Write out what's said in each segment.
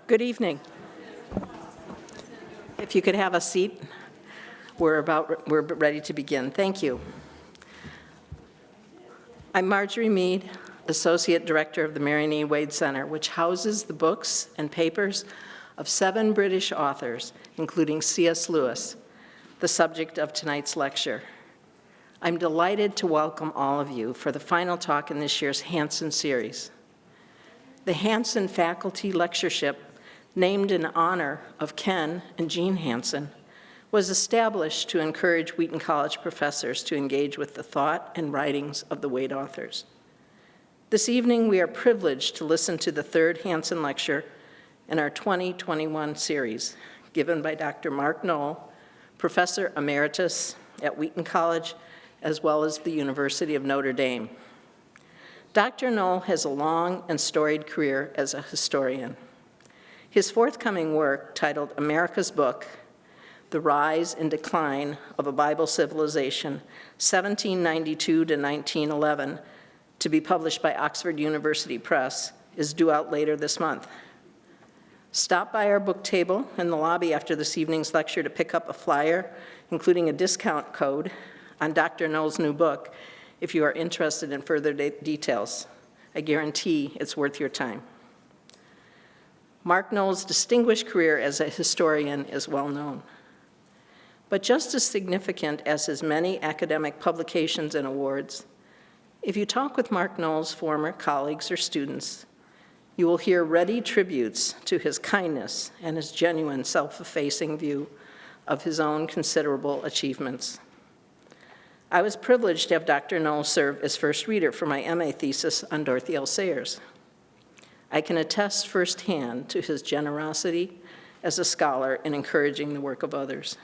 Good evening. If you could have a seat, we're ready to begin. Thank you. I'm Marjorie Mead, Associate Director of the Marion E. Wade Center, which houses the books and papers of 7 British authors, including C.S. Lewis, the subject of tonight's lecture. I'm delighted to welcome all of you for the final talk in this year's Hansen series. The Hansen Faculty Lectureship, named in honor of Ken and Jean Hansen, was established to encourage Wheaton College professors to engage with the thought and writings of the Wade authors. This evening, we are privileged to listen to the 3rd Hansen Lecture in our 2021 series, given by Dr. Mark Noll, Professor Emeritus at Wheaton College, as well as the University of Notre Dame. Dr. Noll has a long and storied career as a historian. His forthcoming work, titled America's Book, The Rise and Decline of a Bible Civilization, 1792 to 1911, to be published by Oxford University Press, is due out later this month. Stop by our book table in the lobby after this evening's lecture to pick up a flyer, including a discount code on Dr. Noll's new book, if you are interested in further details. I guarantee it's worth your time. Mark Noll's distinguished career as a historian is well known. But just as significant as his many academic publications and awards, if you talk with Mark Noll's former colleagues or students, you will hear ready tributes to his kindness and his genuine self-effacing view of his own considerable achievements. I was privileged to have Dr. Noll serve as first reader for my MA thesis on Dorothy L. Sayers. I can attest firsthand to his generosity as a scholar in encouraging the work of others.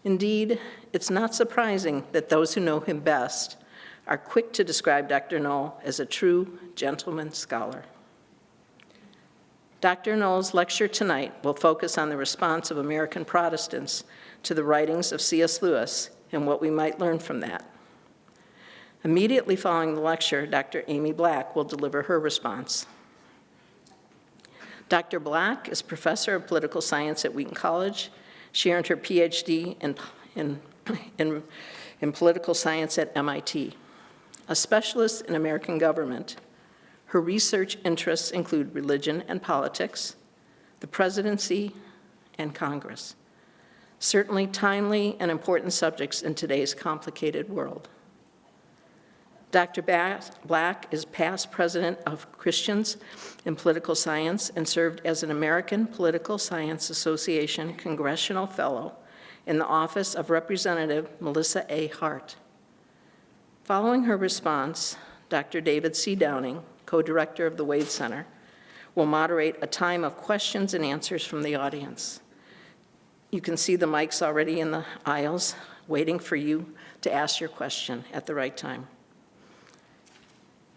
Indeed, it's not surprising that those who know him best are quick to describe Dr. Noll as a true gentleman scholar. Dr. Noll's lecture tonight will focus on the response of American Protestants to the writings of C.S. Lewis and what we might learn from that. Immediately following the lecture, Dr. Amy Black will deliver her response. Dr. Black is professor of political science at Wheaton College. She earned her PhD in political science at MIT. A specialist in American government, her research interests include religion and politics, the presidency, and Congress. Certainly timely and important subjects in today's complicated world. Dr. Black is past president of Christians in Political Science and served as an American Political Science Association Congressional Fellow in the office of Representative Melissa A. Hart. Following her response, Dr. David C. Downing, co-director of the Wade Center, will moderate a time of questions and answers from the audience. You can see the mics already in the aisles waiting for you to ask your question at the right time.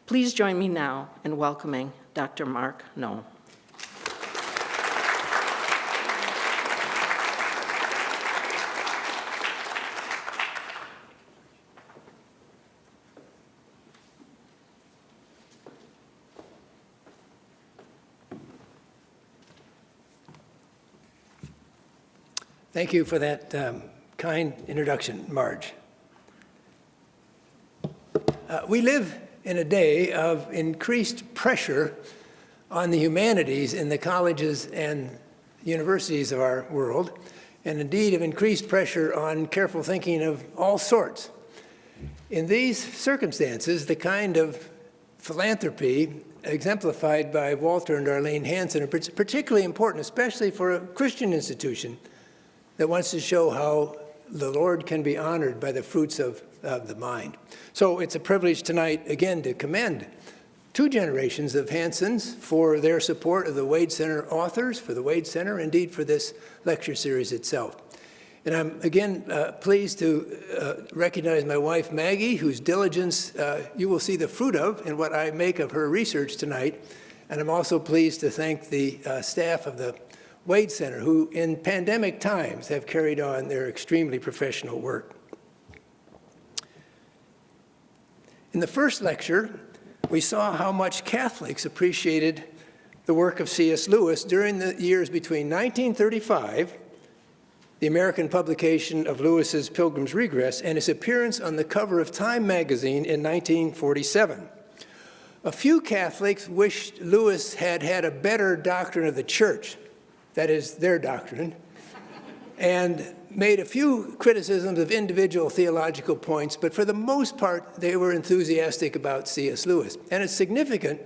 Please join me now in welcoming Dr. Mark Noll. Thank you for that kind introduction, Marge. We live in a day of increased pressure on the humanities in the colleges and universities of our world, and indeed of increased pressure on careful thinking of all sorts. In these circumstances, the kind of philanthropy exemplified by Walter and Arlene Hansen are particularly important, especially for a Christian institution that wants to show how the Lord can be honored by the fruits of the mind. So it's a privilege tonight, again, to commend 2 generations of Hansens for their support of the Wade Center authors, for the Wade Center, indeed for this lecture series itself. And I'm, again, pleased to recognize my wife, Maggie, whose diligence you will see the fruit of in what I make of her research tonight. And I'm also pleased to thank the staff of the Wade Center, who in pandemic times have carried on their extremely professional work. In the first lecture, we saw how much Catholics appreciated the work of C.S. Lewis during the years between 1935, the American publication of Lewis's Pilgrim's Regress, and his appearance on the cover of Time magazine in 1947. A few Catholics wished Lewis had had a better doctrine of the church, that is, their doctrine, and made a few criticisms of individual theological points, but for the most part, they were enthusiastic about C.S. Lewis. And it's significant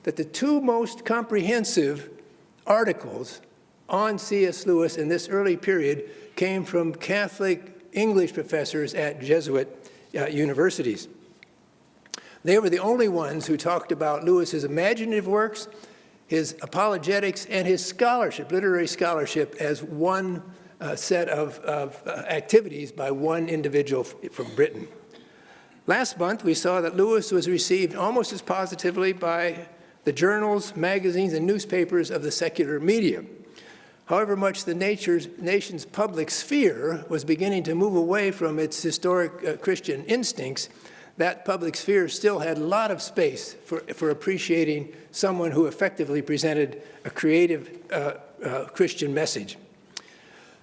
that the two most comprehensive articles on C.S. Lewis in this early period came from Catholic English professors at Jesuit universities. They were the only ones who talked about Lewis's imaginative works, his apologetics, and his scholarship, literary scholarship, as one set of activities by one individual from Britain. Last month, we saw that Lewis was received almost as positively by the journals, magazines, and newspapers of the secular media. However much the nation's public sphere was beginning to move away from its historic Christian instincts, that public sphere still had a lot of space for appreciating someone who effectively presented a creative Christian message.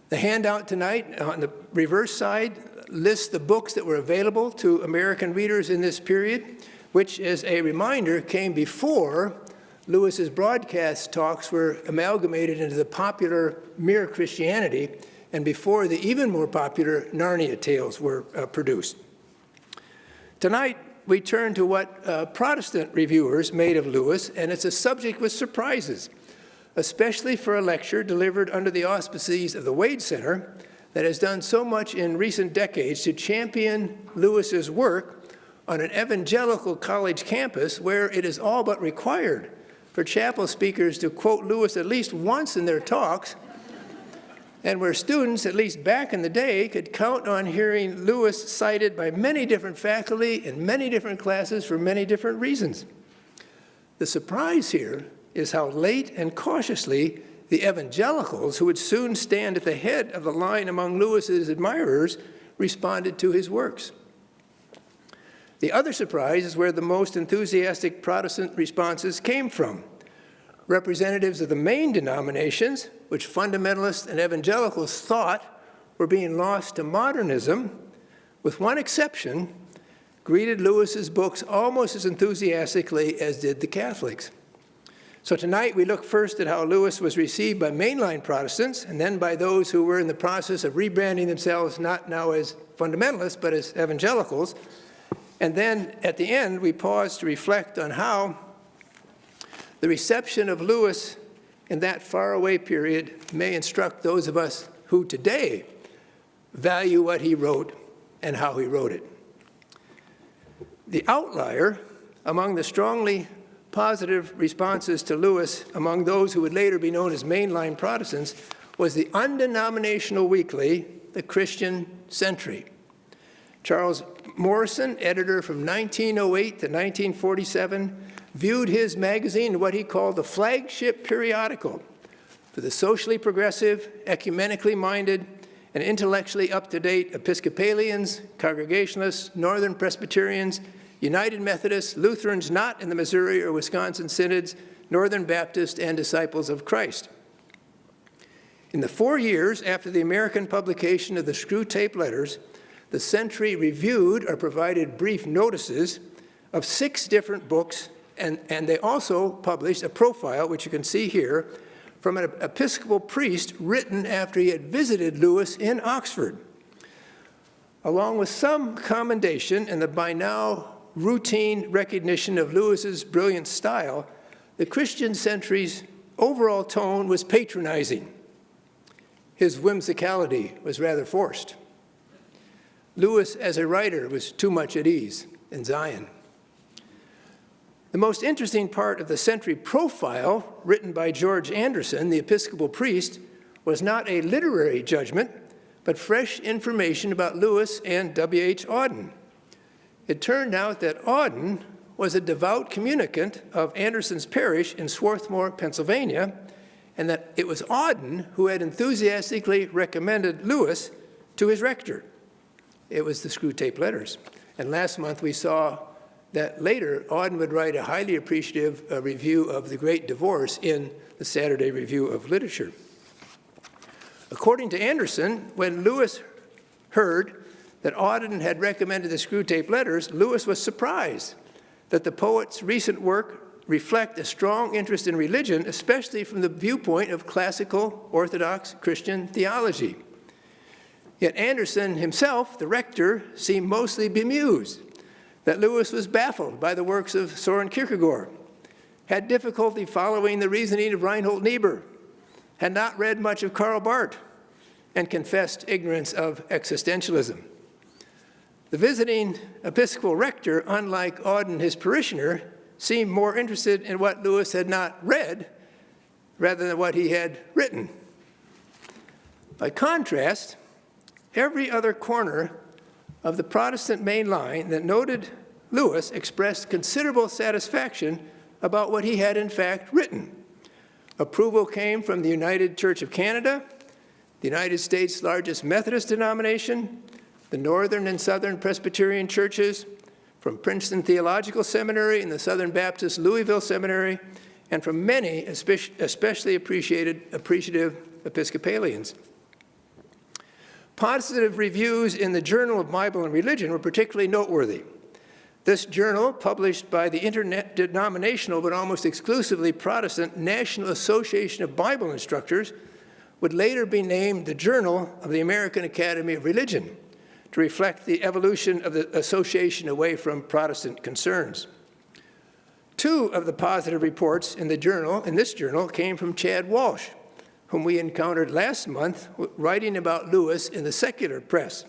The handout tonight on the reverse side lists the books that were available to American readers in this period, which, as a reminder, came before Lewis's broadcast talks were amalgamated into the popular Mere Christianity, and before the even more popular Narnia tales were produced. Tonight, we turn to what Protestant reviewers made of Lewis, and it's a subject with surprises, especially for a lecture delivered under the auspices of the Wade Center that has done so much in recent decades to champion Lewis's work on an evangelical college campus where it is all but required for chapel speakers to quote Lewis at least once in their talks, and where students, at least back in the day, could count on hearing Lewis cited by many different faculty in many different classes for many different reasons. The surprise here is how late and cautiously the evangelicals, who would soon stand at the head of the line among Lewis's admirers, responded to his works. The other surprise is where the most enthusiastic Protestant responses came from. Representatives of the main denominations, which fundamentalists and evangelicals thought were being lost to modernism, with one exception, greeted Lewis's books almost as enthusiastically as did the Catholics. So tonight we look first at how Lewis was received by mainline Protestants, and then by those who were in the process of rebranding themselves not now as fundamentalists, but as evangelicals. And then at the end, we pause to reflect on how the reception of Lewis in that faraway period may instruct those of us who today value what he wrote and how he wrote it. The outlier among the strongly positive responses to Lewis among those who would later be known as mainline Protestants was the undenominational weekly, the Christian Century. Charles Morrison, editor from 1908 to 1947, viewed his magazine what he called the flagship periodical for the socially progressive, ecumenically minded, and intellectually up-to-date Episcopalians, Congregationalists, Northern Presbyterians, United Methodists, Lutherans not in the Missouri or Wisconsin synods, Northern Baptists, and Disciples of Christ. In the 4 years after the American publication of the Screwtape Letters, the Century reviewed or provided brief notices of 6 different books, and they also published a profile, which you can see here, from an Episcopal priest written after he had visited Lewis in Oxford. Along with some commendation and the by now routine recognition of Lewis's brilliant style, the Christian Century's overall tone was patronizing. His whimsicality was rather forced. Lewis, as a writer, was too much at ease in Zion. The most interesting part of the Century profile, written by George Anderson, the Episcopal priest, was not a literary judgment, but fresh information about Lewis and W.H. Auden. It turned out that Auden was a devout communicant of Anderson's parish in Swarthmore, Pennsylvania, and that it was Auden who had enthusiastically recommended Lewis to his rector. It was the Screwtape Letters. And last month we saw that later Auden would write a highly appreciative review of The Great Divorce in the Saturday Review of Literature. According to Anderson, when Lewis heard that Auden had recommended the Screwtape Letters, Lewis was surprised that the poet's recent work reflect a strong interest in religion, especially from the viewpoint of classical Orthodox Christian theology. Yet Anderson himself, the rector, seemed mostly bemused that Lewis was baffled by the works of Soren Kierkegaard, had difficulty following the reasoning of Reinhold Niebuhr, had not read much of Karl Barth, and confessed ignorance of existentialism. The visiting Episcopal rector, unlike Auden, his parishioner, seemed more interested in what Lewis had not read rather than what he had written. By contrast, every other corner of the Protestant main line that noted Lewis expressed considerable satisfaction about what he had in fact written. Approval came from the United Church of Canada, the United States' largest Methodist denomination, the Northern and Southern Presbyterian churches, from Princeton Theological Seminary and the Southern Baptist Louisville Seminary, and from many especially appreciative Episcopalians. Positive reviews in the Journal of Bible and Religion were particularly noteworthy. This journal, published by the interdenominational but almost exclusively Protestant National Association of Bible Instructors, would later be named the Journal of the American Academy of Religion, to reflect the evolution of the association away from Protestant concerns. Two of the positive reports in this journal came from Chad Walsh, whom we encountered last month writing about Lewis in the secular press.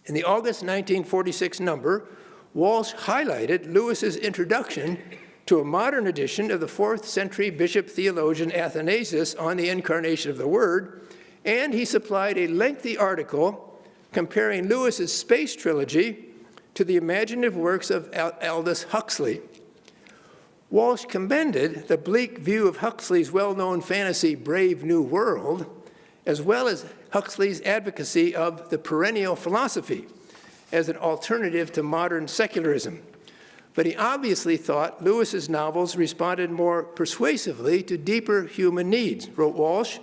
In the August 1946 number, Walsh highlighted Lewis's introduction to a modern edition of the 4th century bishop theologian Athanasius on the incarnation of the Word, and he supplied a lengthy article comparing Lewis's space trilogy to the imaginative works of Aldous Huxley. Walsh commended the bleak view of Huxley's well-known fantasy Brave New World, as well as Huxley's advocacy of the perennial philosophy as an alternative to modern secularism. But he obviously thought Lewis's novels responded more persuasively to deeper human needs. Wrote Walsh,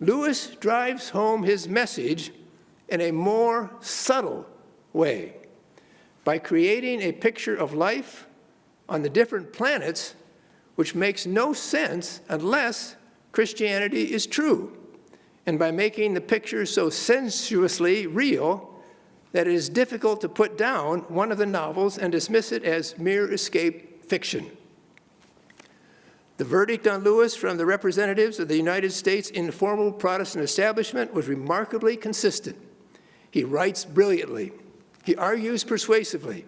Lewis drives home his message in a more subtle way by creating a picture of life on the different planets which makes no sense unless Christianity is true, and by making the picture so sensuously real that it is difficult to put down one of the novels and dismiss it as mere escape fiction. The verdict on Lewis from the representatives of the United States informal Protestant establishment was remarkably consistent. He writes brilliantly. He argues persuasively.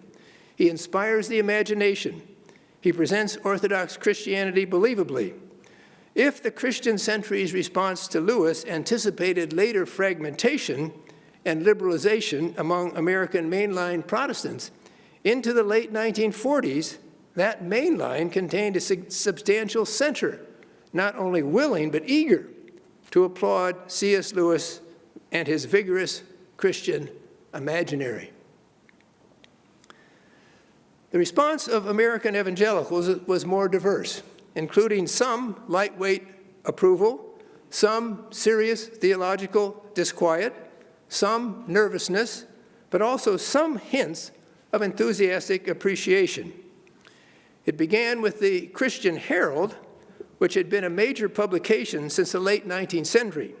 He inspires the imagination. He presents Orthodox Christianity believably. If the Christian century's response to Lewis anticipated later fragmentation and liberalization among American mainline Protestants, into the late 1940s, that mainline contained a substantial center, not only willing but eager to applaud C.S. Lewis and his vigorous Christian imaginary. The response of American evangelicals was more diverse, including some lightweight approval, some serious theological disquiet, some nervousness, but also some hints of enthusiastic appreciation. It began with the Christian Herald, which had been a major publication since the late 19th century.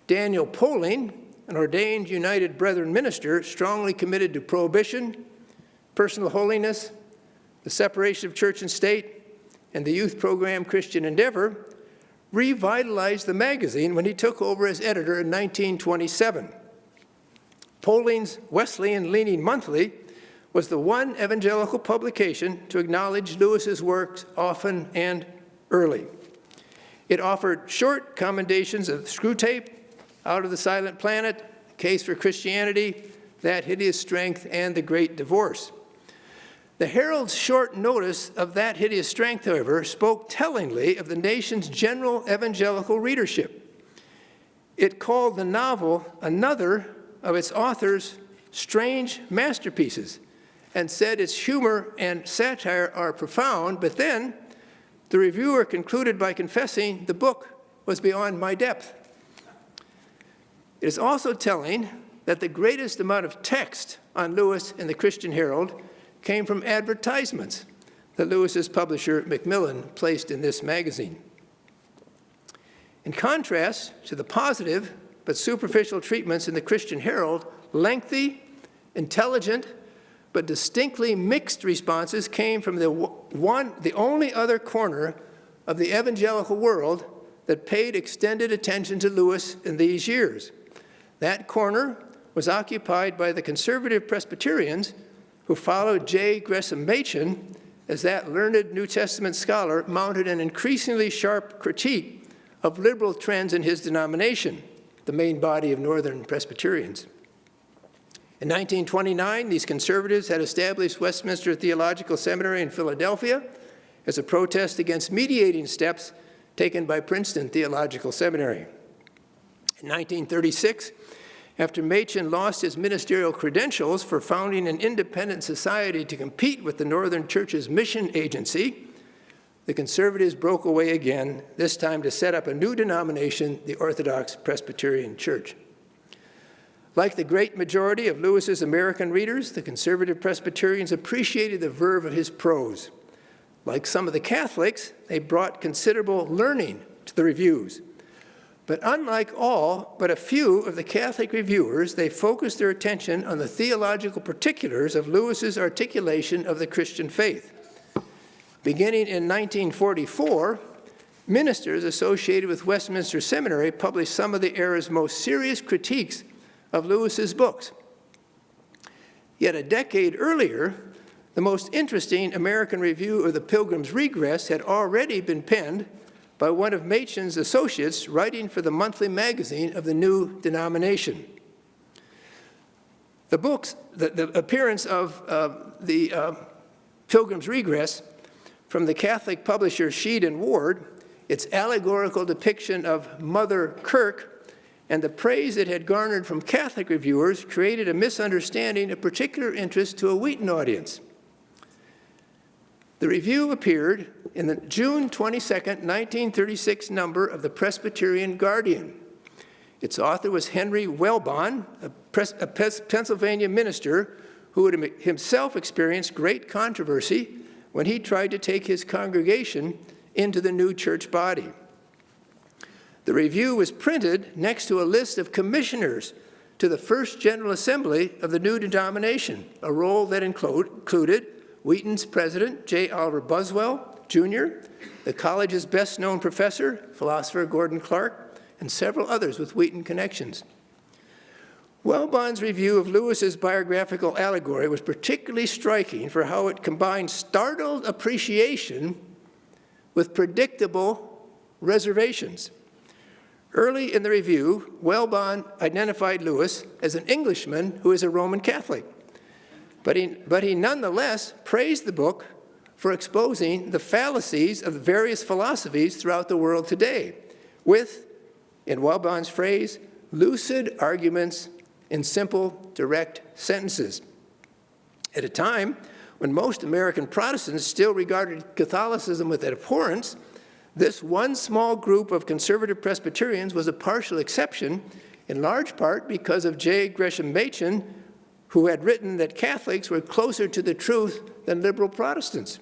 Daniel Poling, an ordained United Brethren minister strongly committed to prohibition, personal holiness, the separation of church and state, and the youth program Christian Endeavor, revitalized the magazine when he took over as editor in 1927. Poling's Wesleyan-leaning monthly was the one evangelical publication to acknowledge Lewis's works often and early. It offered short commendations of Screwtape, Out of the Silent Planet, Case for Christianity, That Hideous Strength, and The Great Divorce. The Herald's short notice of That Hideous Strength, however, spoke tellingly of the nation's general evangelical readership. It called the novel another of its author's strange masterpieces, and said its humor and satire are profound, but then the reviewer concluded by confessing the book was beyond my depth. It is also telling that the greatest amount of text on Lewis in the Christian Herald came from advertisements that Lewis's publisher, Macmillan, placed in this magazine. In contrast to the positive but superficial treatments in the Christian Herald, lengthy, intelligent, but distinctly mixed responses came from the only other corner of the evangelical world that paid extended attention to Lewis in these years. That corner was occupied by the conservative Presbyterians who followed J. Gresham Machen as that learned New Testament scholar mounted an increasingly sharp critique of liberal trends in his denomination, the main body of Northern Presbyterians. In 1929, these conservatives had established Westminster Theological Seminary in Philadelphia as a protest against mediating steps taken by Princeton Theological Seminary. In 1936, after Machen lost his ministerial credentials for founding an independent society to compete with the Northern Church's mission agency, the conservatives broke away again, this time to set up a new denomination, the Orthodox Presbyterian Church. Like the great majority of Lewis's American readers, the conservative Presbyterians appreciated the verve of his prose. Like some of the Catholics, they brought considerable learning to the reviews. But unlike all but a few of the Catholic reviewers, they focused their attention on the theological particulars of Lewis's articulation of the Christian faith. Beginning in 1944, ministers associated with Westminster Seminary published some of the era's most serious critiques of Lewis's books. Yet a decade earlier, the most interesting American review of the Pilgrim's Regress had already been penned by one of Machen's associates writing for the monthly magazine of the new denomination. The appearance of the Pilgrim's Regress from the Catholic publisher Sheed and Ward, its allegorical depiction of Mother Kirk, and the praise it had garnered from Catholic reviewers created a misunderstanding of particular interest to a Wheaton audience. The review appeared in the June 22, 1936 number of the Presbyterian Guardian. Its author was Henry Wellbon, a Pennsylvania minister who had himself experienced great controversy when he tried to take his congregation into the new church body. The review was printed next to a list of commissioners to the First General Assembly of the new denomination, a role that included Wheaton's president, J. Oliver Buswell, Jr., the college's best-known professor, philosopher Gordon Clark, and several others with Wheaton connections. Wellbon's review of Lewis's biographical allegory was particularly striking for how it combined startled appreciation with predictable reservations. Early in the review, Wellbon identified Lewis as an Englishman who is a Roman Catholic, but he nonetheless praised the book for exposing the fallacies of the various philosophies throughout the world today, with, in Wellbon's phrase, lucid arguments in simple, direct sentences. At a time when most American Protestants still regarded Catholicism with abhorrence, this one small group of conservative Presbyterians was a partial exception, in large part because of J. Gresham Machen, who had written that Catholics were closer to the truth than liberal Protestants.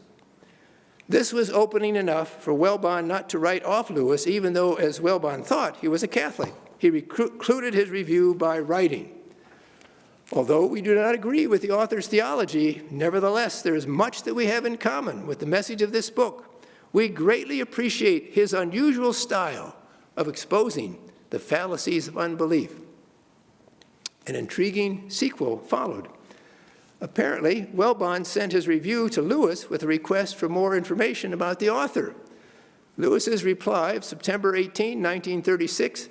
This was opening enough for Wellbon not to write off Lewis, even though, as Wellbon thought, he was a Catholic. He concluded his review by writing, "Although we do not agree with the author's theology, nevertheless, there is much that we have in common with the message of this book. We greatly appreciate his unusual style of exposing the fallacies of unbelief." An intriguing sequel followed. Apparently, Wellbon sent his review to Lewis with a request for more information about the author. Lewis's reply of September 18, 1936,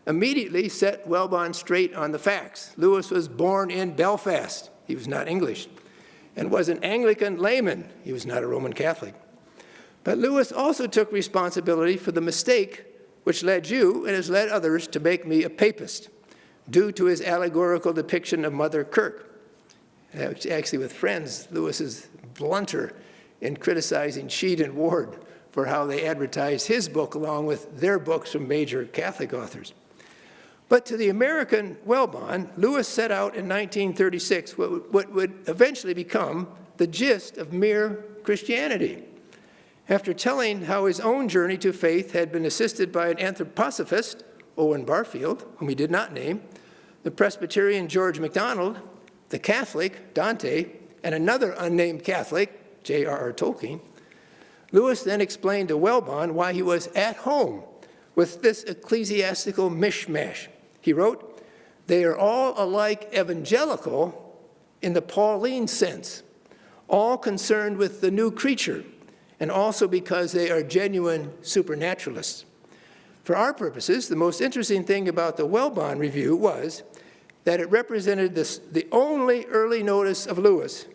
immediately set Wellbon straight on the facts. Lewis was born in Belfast. He was not English, and was an Anglican layman. He was not a Roman Catholic. But Lewis also took responsibility for the mistake which led you and has led others to make me a papist, due to his allegorical depiction of Mother Kirk. Actually, with friends, Lewis is blunter in criticizing Sheed and Ward for how they advertised his book along with their books from major Catholic authors. But to the American Wellborn, Lewis set out in 1936 what would eventually become the gist of mere Christianity. After telling how his own journey to faith had been assisted by an anthroposophist, Owen Barfield, whom he did not name, the Presbyterian George MacDonald, the Catholic Dante, and another unnamed Catholic, J.R.R. Tolkien, Lewis then explained to Wellborn why he was at home with this ecclesiastical mishmash. He wrote, "They are all alike evangelical in the Pauline sense, all concerned with the new creature, and also because they are genuine supernaturalists." For our purposes, the most interesting thing about the Wellborn Review was that it represented the only early notice of Lewis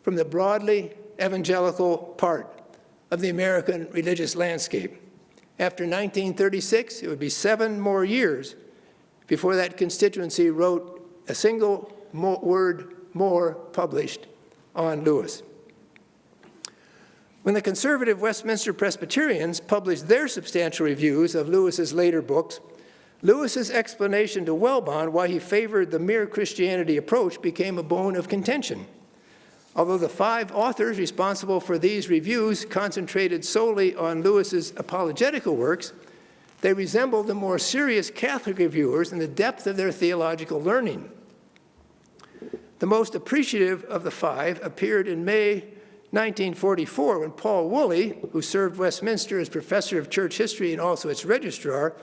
from the broadly evangelical part of the American religious landscape. After 1936, it would be 7 more years before that constituency wrote a single word more published on Lewis. When the conservative Westminster Presbyterians published their substantial reviews of Lewis's later books, Lewis's explanation to Wellborn why he favored the mere Christianity approach became a bone of contention. Although the 5 authors responsible for these reviews concentrated solely on Lewis's apologetical works, they resembled the more serious Catholic reviewers in the depth of their theological learning. The most appreciative of the 5 appeared in May 1944 when Paul Woolley, who served Westminster as professor of church history and also its registrar,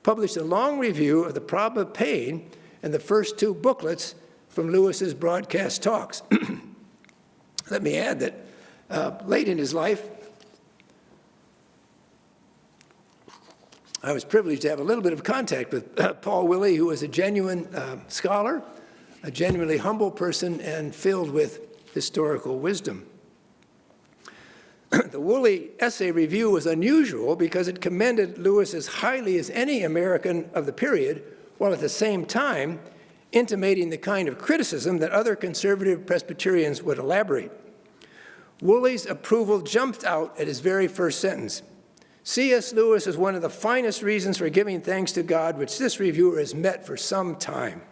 published a long review of the problem of pain and the first 2 booklets from Lewis's broadcast talks. Let me add that late in his life, I was privileged to have a little bit of contact with Paul Woolley, who was a genuine scholar, a genuinely humble person, and filled with historical wisdom. The Woolley essay review was unusual because it commended Lewis as highly as any American of the period, while at the same time intimating the kind of criticism that other conservative Presbyterians would elaborate. Woolley's approval jumped out at his very first sentence. C.S. Lewis is one of the finest reasons for giving thanks to God which this reviewer has met for some time.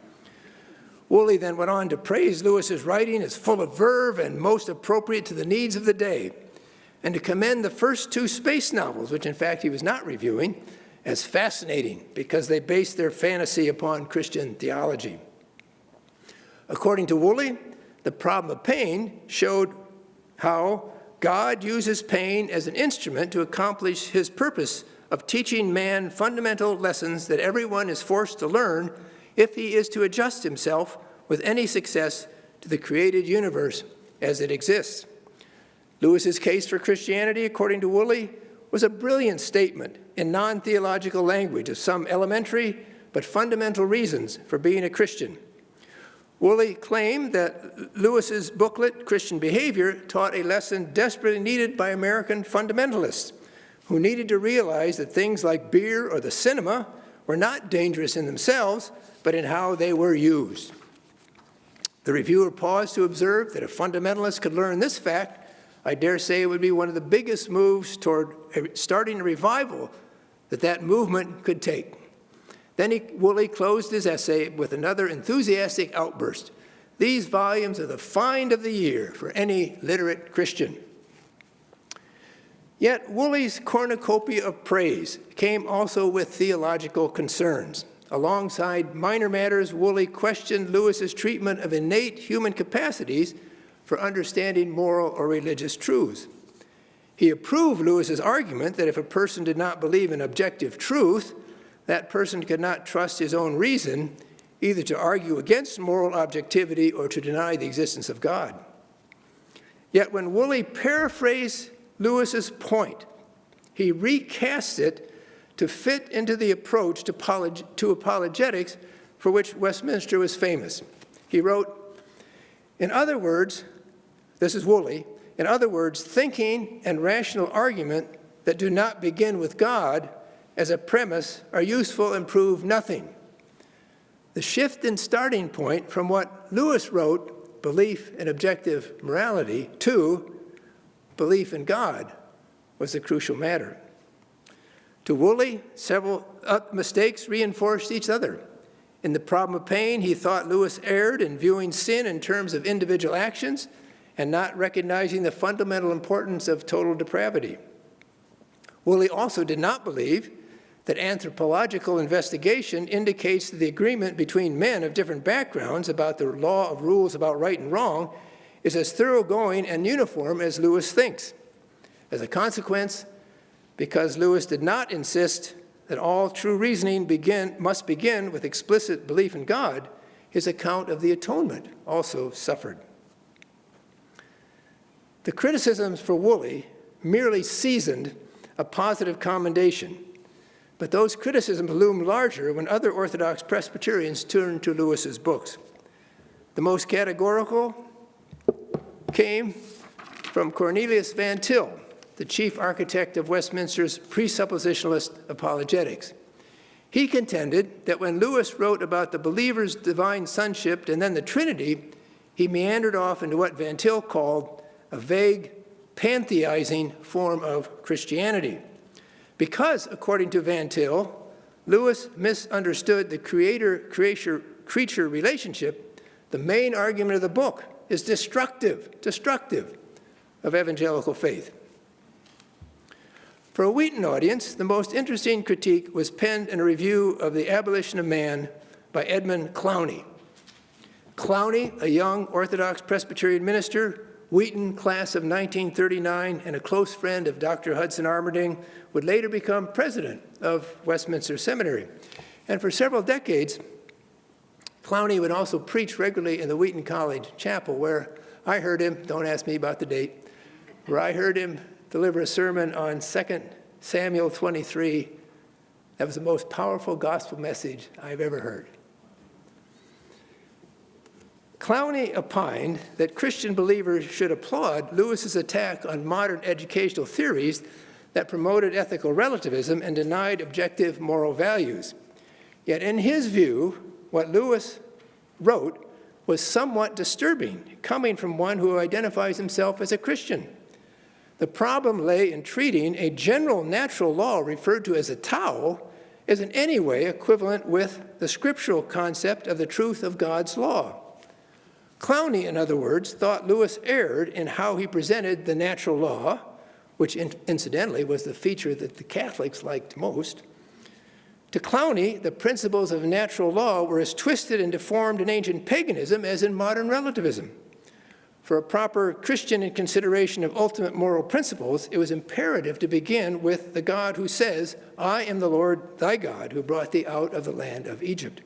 Woolley then went on to praise Lewis's writing as full of verve and most appropriate to the needs of the day, and to commend the first 2 space novels, which in fact he was not reviewing, as fascinating because they based their fantasy upon Christian theology. According to Woolley, the problem of pain showed how God uses pain as an instrument to accomplish his purpose of teaching man fundamental lessons that everyone is forced to learn if he is to adjust himself with any success to the created universe as it exists. Lewis's case for Christianity, according to Woolley, was a brilliant statement in non-theological language of some elementary but fundamental reasons for being a Christian. Woolley claimed that Lewis's booklet, Christian Behavior, taught a lesson desperately needed by American fundamentalists, who needed to realize that things like beer or the cinema were not dangerous in themselves, but in how they were used. The reviewer paused to observe that if fundamentalists could learn this fact, I dare say it would be one of the biggest moves toward starting a revival that movement could take. Then Woolley closed his essay with another enthusiastic outburst. These volumes are the find of the year for any literate Christian. Yet Woolley's cornucopia of praise came also with theological concerns. Alongside minor matters, Woolley questioned Lewis's treatment of innate human capacities for understanding moral or religious truths. He approved Lewis's argument that if a person did not believe in objective truth, that person could not trust his own reason, either to argue against moral objectivity or to deny the existence of God. Yet when Woolley paraphrased Lewis's point, he recast it to fit into the approach to apologetics for which Westminster was famous. He wrote, in other words, this is Woolley, in other words, thinking and rational argument that do not begin with God as a premise are useful and prove nothing. The shift in starting point from what Lewis wrote belief in objective morality to belief in God was the crucial matter. To Woolley, several mistakes reinforced each other. In The Problem of Pain, he thought Lewis erred in viewing sin in terms of individual actions and not recognizing the fundamental importance of total depravity. Woolley also did not believe that anthropological investigation indicates that the agreement between men of different backgrounds about the law of rules about right and wrong is as thoroughgoing and uniform as Lewis thinks. As a consequence, because Lewis did not insist that all true reasoning must begin with explicit belief in God, his account of the atonement also suffered. The criticisms for Woolley merely seasoned a positive commendation, but those criticisms loomed larger when other Orthodox Presbyterians turned to Lewis's books. The most categorical came from Cornelius Van Til, the chief architect of Westminster's presuppositionalist apologetics. He contended that when Lewis wrote about the believer's divine sonship and then the Trinity, he meandered off into what Van Til called a vague, pantheizing form of Christianity. Because, according to Van Til, Lewis misunderstood the creator-creature relationship, the main argument of the book is destructive of evangelical faith. For a Wheaton audience, the most interesting critique was penned in a review of The Abolition of Man by Edmund Clowney. Clowney, a young Orthodox Presbyterian minister, Wheaton class of 1939, and a close friend of Dr. Hudson Armerding, would later become president of Westminster Seminary. And for several decades, Clowney would also preach regularly in the Wheaton College chapel, where I heard him, don't ask me about the date, where I heard him deliver a sermon on 2 Samuel 23. That was the most powerful gospel message I've ever heard. Clowney opined that Christian believers should applaud Lewis's attack on modern educational theories that promoted ethical relativism and denied objective moral values. Yet in his view, what Lewis wrote was somewhat disturbing, coming from one who identifies himself as a Christian. The problem lay in treating a general natural law referred to as a Tao as in any way equivalent with the scriptural concept of the truth of God's law. Clowney, in other words, thought Lewis erred in how he presented the natural law, which incidentally was the feature that the Catholics liked most. To Clowney, the principles of natural law were as twisted and deformed in ancient paganism as in modern relativism. For a proper Christian consideration of ultimate moral principles, it was imperative to begin with the God who says, "I am the Lord thy God, who brought thee out of the land of Egypt."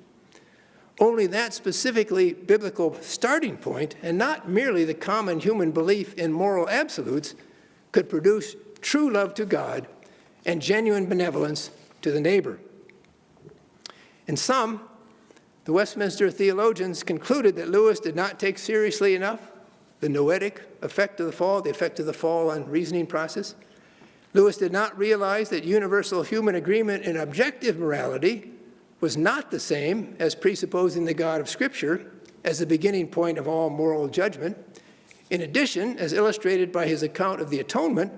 Only that specifically biblical starting point, and not merely the common human belief in moral absolutes, could produce true love to God and genuine benevolence to the neighbor. In sum, the Westminster theologians concluded that Lewis did not take seriously enough the noetic effect of the fall, the effect of the fall on reasoning process. Lewis did not realize that universal human agreement in objective morality was not the same as presupposing the God of Scripture as the beginning point of all moral judgment. In addition, as illustrated by his account of the atonement,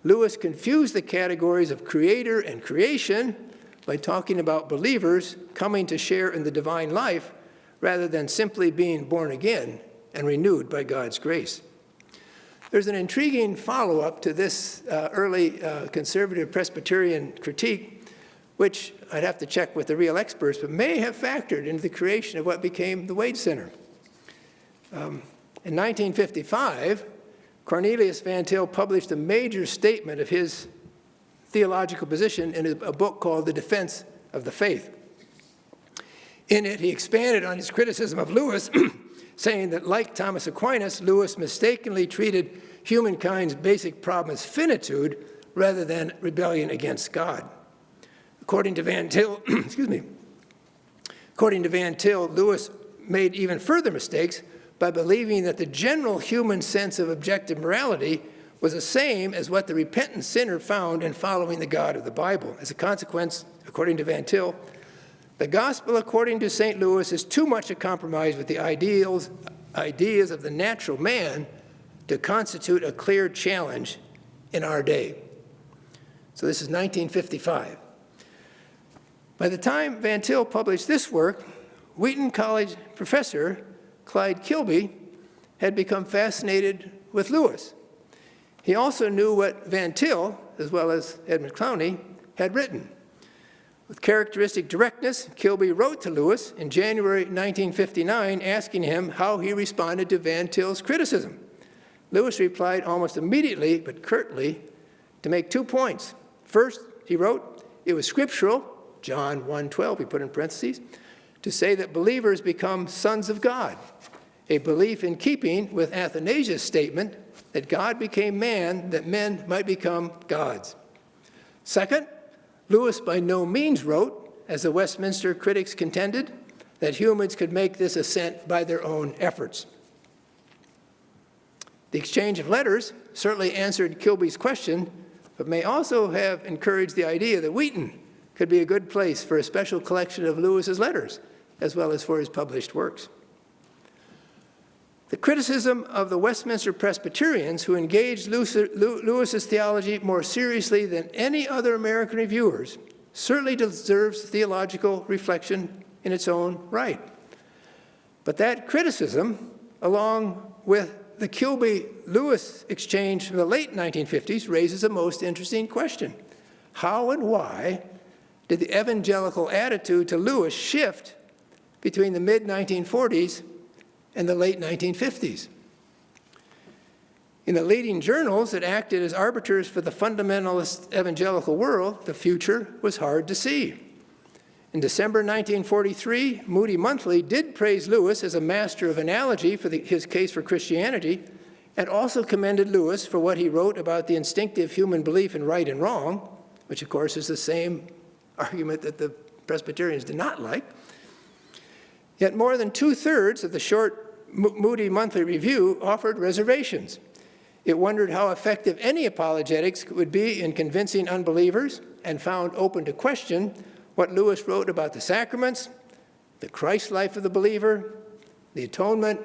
Lewis confused the categories of creator and creation by talking about believers coming to share in the divine life rather than simply being born again and renewed by God's grace. There's an intriguing follow-up to this early conservative Presbyterian critique, which I'd have to check with the real experts, but may have factored into the creation of what became the Wade Center. In 1955, Cornelius Van Til published a major statement of his theological position in a book called The Defense of the Faith. In it, he expanded on his criticism of Lewis, saying that, like Thomas Aquinas, Lewis mistakenly treated humankind's basic problem as finitude rather than rebellion against God. According to Van Til, Lewis made even further mistakes by believing that the general human sense of objective morality was the same as what the repentant sinner found in following the God of the Bible. As a consequence, according to Van Til, the gospel according to St. Louis is too much a compromise with the ideals ideas of the natural man to constitute a clear challenge in our day. So this is 1955. By the time Van Til published this work, Wheaton College professor Clyde Kilby had become fascinated with Lewis. He also knew what Van Til, as well as Edmund Clowney, had written. With characteristic directness, Kilby wrote to Lewis in January 1959 asking him how he responded to Van Til's criticism. Lewis replied almost immediately, but curtly, to make 2 points. First, he wrote, it was scriptural, John 1:12, he put in parentheses, to say that believers become sons of God, a belief in keeping with Athanasius' statement that God became man that men might become gods. Second, Lewis by no means wrote, as the Westminster critics contended, that humans could make this ascent by their own efforts. The exchange of letters certainly answered Kilby's question, but may also have encouraged the idea that Wheaton could be a good place for a special collection of Lewis's letters, as well as for his published works. The criticism of the Westminster Presbyterians, who engaged Lewis's theology more seriously than any other American reviewers, certainly deserves theological reflection in its own right. But that criticism, along with the Kilby-Lewis exchange from the late 1950s, raises a most interesting question. How and why did the evangelical attitude to Lewis shift between the mid-1940s and the late 1950s? In the leading journals that acted as arbiters for the fundamentalist evangelical world, the future was hard to see. In December 1943, Moody Monthly did praise Lewis as a master of analogy for his case for Christianity, and also commended Lewis for what he wrote about the instinctive human belief in right and wrong, which of course is the same argument that the Presbyterians did not like. Yet more than 2/3 of the short Moody Monthly review offered reservations. It wondered how effective any apologetics would be in convincing unbelievers, and found open to question what Lewis wrote about the sacraments, the Christ life of the believer, the atonement,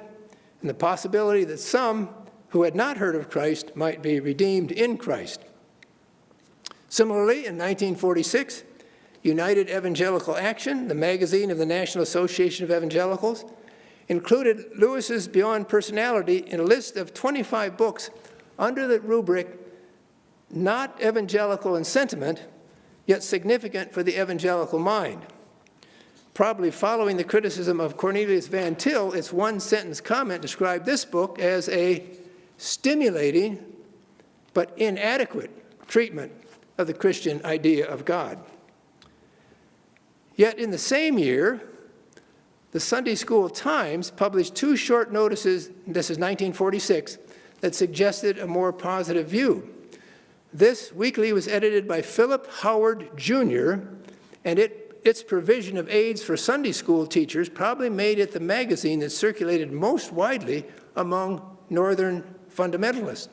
and the possibility that some who had not heard of Christ might be redeemed in Christ. Similarly, in 1946, United Evangelical Action, the magazine of the National Association of Evangelicals, included Lewis's Beyond Personality in a list of 25 books under the rubric not evangelical in sentiment, yet significant for the evangelical mind. Probably following the criticism of Cornelius Van Til, its one-sentence comment described this book as a stimulating but inadequate treatment of the Christian idea of God. Yet in the same year, the Sunday School Times published 2 short notices, this is 1946, that suggested a more positive view. This weekly was edited by Philip Howard, Jr., and its provision of aids for Sunday school teachers probably made it the magazine that circulated most widely among Northern fundamentalists.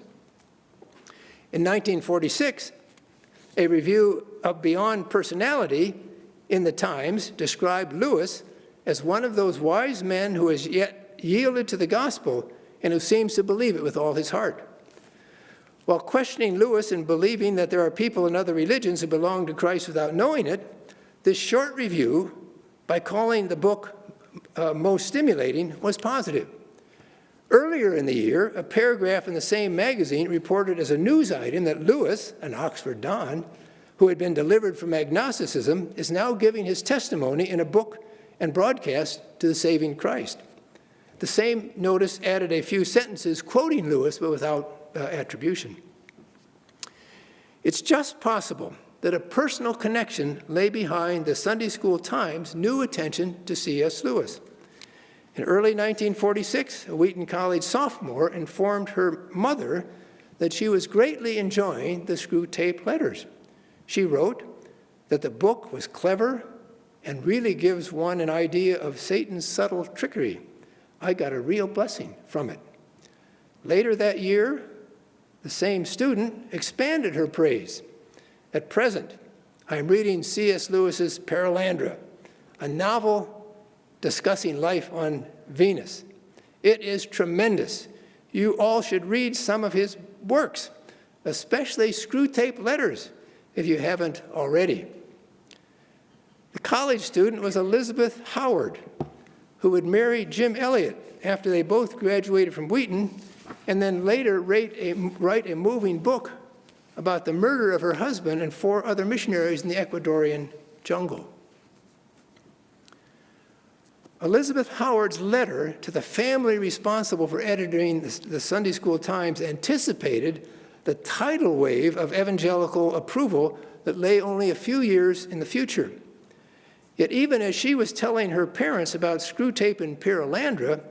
In 1946, a review of Beyond Personality in the Times described Lewis as one of those wise men who has yet yielded to the gospel and who seems to believe it with all his heart. While questioning Lewis and believing that there are people in other religions who belong to Christ without knowing it, this short review, by calling the book most stimulating, was positive. Earlier in the year, a paragraph in the same magazine reported as a news item that Lewis, an Oxford Don, who had been delivered from agnosticism, is now giving his testimony in a book and broadcast to the saving Christ. The same notice added a few sentences quoting Lewis, but without attribution. It's just possible that a personal connection lay behind the Sunday School Times' new attention to C.S. Lewis. In early 1946, a Wheaton College sophomore informed her mother that she was greatly enjoying the Screwtape Letters. She wrote that the book was clever and really gives one an idea of Satan's subtle trickery. I got a real blessing from it. Later that year, the same student expanded her praise. At present, I'm reading C.S. Lewis's Perelandra, a novel discussing life on Venus. It is tremendous. You all should read some of his works, especially Screwtape Letters, if you haven't already. The college student was Elizabeth Howard, who would marry Jim Elliot after they both graduated from Wheaton, and then later write a moving book about the murder of her husband and 4 other missionaries in the Ecuadorian jungle. Elizabeth Howard's letter to the family responsible for editing the Sunday School Times anticipated the tidal wave of evangelical approval that lay only a few years in the future. Yet even as she was telling her parents about Screwtape and Perelandra,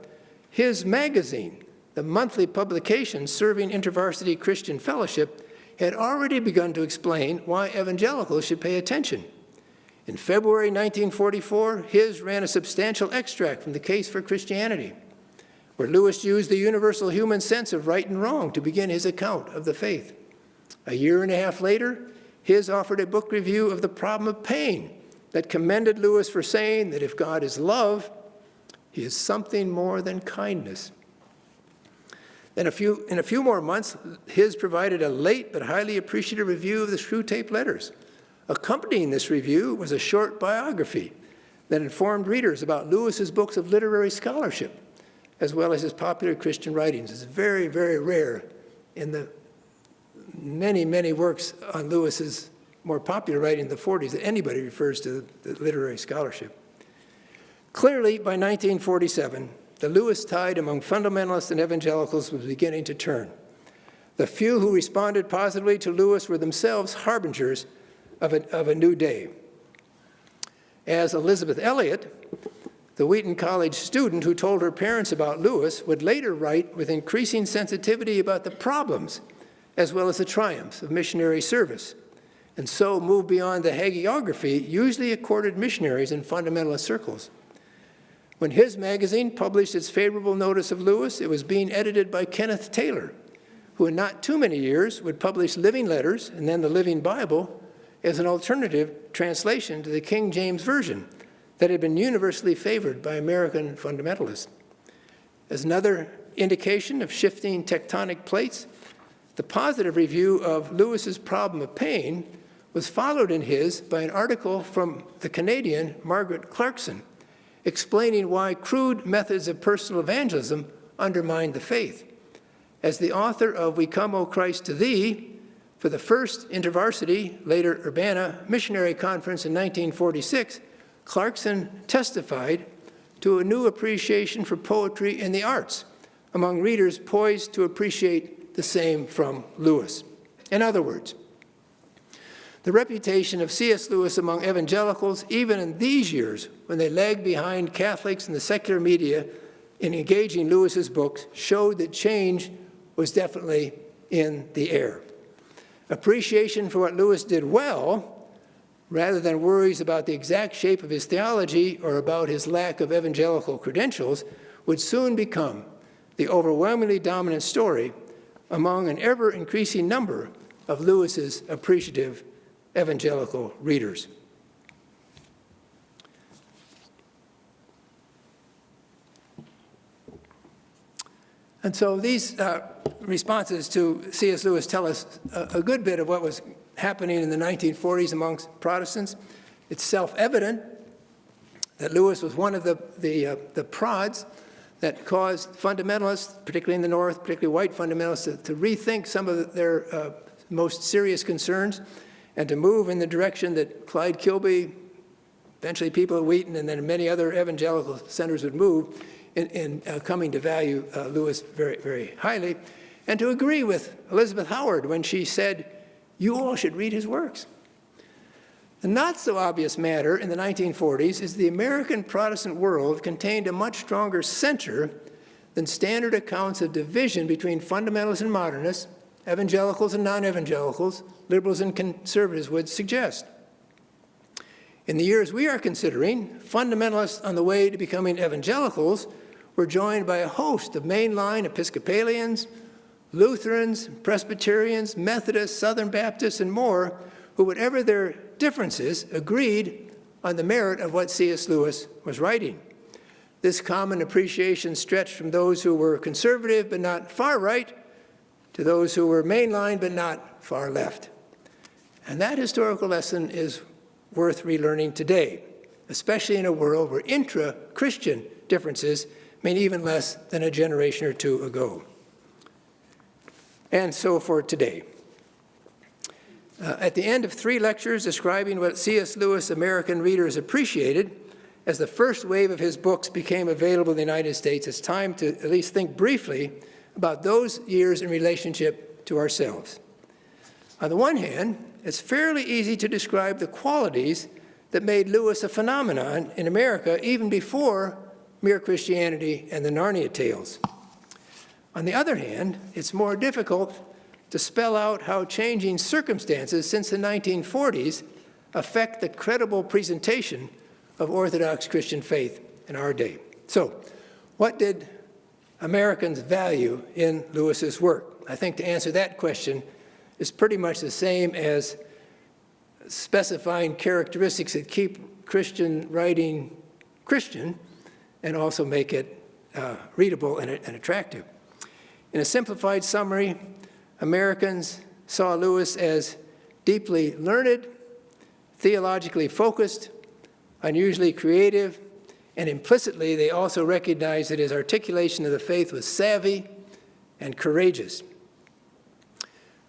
his magazine, the monthly publication serving InterVarsity Christian Fellowship, had already begun to explain why evangelicals should pay attention. In February 1944, his ran a substantial extract from the Case for Christianity, where Lewis used the universal human sense of right and wrong to begin his account of the faith. A year and a half later, his offered a book review of The Problem of Pain that commended Lewis for saying that if God is love, he is something more than kindness. Then in a few more months, his provided a late but highly appreciative review of the Screwtape Letters. Accompanying this review was a short biography that informed readers about Lewis's books of literary scholarship, as well as his popular Christian writings. It's very, very rare in the many, many works on Lewis's more popular writing in the 40s that anybody refers to the literary scholarship. Clearly, by 1947, the Lewis tide among fundamentalists and evangelicals was beginning to turn. The few who responded positively to Lewis were themselves harbingers of a new day. As Elizabeth Elliot, the Wheaton College student who told her parents about Lewis, would later write with increasing sensitivity about the problems as well as the triumphs of missionary service, and so move beyond the hagiography usually accorded missionaries in fundamentalist circles. When his magazine published its favorable notice of Lewis, it was being edited by Kenneth Taylor, who in not too many years would publish Living Letters and then the Living Bible as an alternative translation to the King James Version that had been universally favored by American fundamentalists. As another indication of shifting tectonic plates, the positive review of Lewis's Problem of Pain was followed in his by an article from the Canadian Margaret Clarkson, explaining why crude methods of personal evangelism undermined the faith. As the author of We Come, O Christ, to Thee, for the first InterVarsity, later Urbana, missionary conference in 1946, Clarkson testified to a new appreciation for poetry and the arts among readers poised to appreciate the same from Lewis. In other words, the reputation of C.S. Lewis among evangelicals, even in these years when they lagged behind Catholics and the secular media in engaging Lewis's books, showed that change was definitely in the air. Appreciation for what Lewis did well, rather than worries about the exact shape of his theology or about his lack of evangelical credentials, would soon become the overwhelmingly dominant story among an ever-increasing number of Lewis's appreciative evangelical readers. And so these responses to C.S. Lewis tell us a good bit of what was happening in the 1940s amongst Protestants. It's self-evident that Lewis was one of the prods that caused fundamentalists, particularly in the North, particularly white fundamentalists, to rethink some of their most serious concerns and to move in the direction that Clyde Kilby, eventually people at Wheaton, and then many other evangelical centers would move in coming to value Lewis very, very highly, and to agree with Elizabeth Howard when she said, "You all should read his works." The not-so-obvious matter in the 1940s is the American Protestant world contained a much stronger center than standard accounts of division between fundamentalists and modernists, evangelicals and non-evangelicals, liberals and conservatives would suggest. In the years we are considering, fundamentalists on the way to becoming evangelicals were joined by a host of mainline Episcopalians, Lutherans, Presbyterians, Methodists, Southern Baptists, and more, who, whatever their differences, agreed on the merit of what C.S. Lewis was writing. This common appreciation stretched from those who were conservative but not far right to those who were mainline but not far left. And that historical lesson is worth relearning today, especially in a world where intra-Christian differences mean even less than a generation or two ago. And so for today. At the end of 3 lectures describing what C.S. Lewis American readers appreciated as the first wave of his books became available in the United States, it's time to at least think briefly about those years in relationship to ourselves. On the one hand, it's fairly easy to describe the qualities that made Lewis a phenomenon in America even before Mere Christianity and the Narnia Tales. On the other hand, it's more difficult to spell out how changing circumstances since the 1940s affect the credible presentation of Orthodox Christian faith in our day. So, what did Americans value in Lewis's work? I think to answer that question is pretty much the same as specifying characteristics that keep Christian writing Christian and also make it readable and attractive. In a simplified summary, Americans saw Lewis as deeply learned, theologically focused, unusually creative, and implicitly they also recognized that his articulation of the faith was savvy and courageous.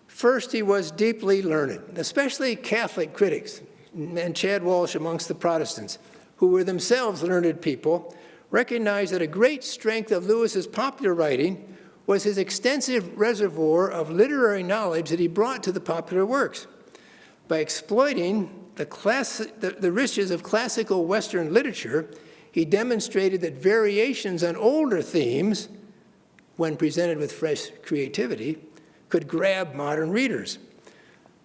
First, he was deeply learned, especially Catholic critics, and Chad Walsh amongst the Protestants, who were themselves learned people, recognized that a great strength of Lewis's popular writing was his extensive reservoir of literary knowledge that he brought to the popular works. By exploiting the riches of classical Western literature, he demonstrated that variations on older themes, when presented with fresh creativity, could grab modern readers.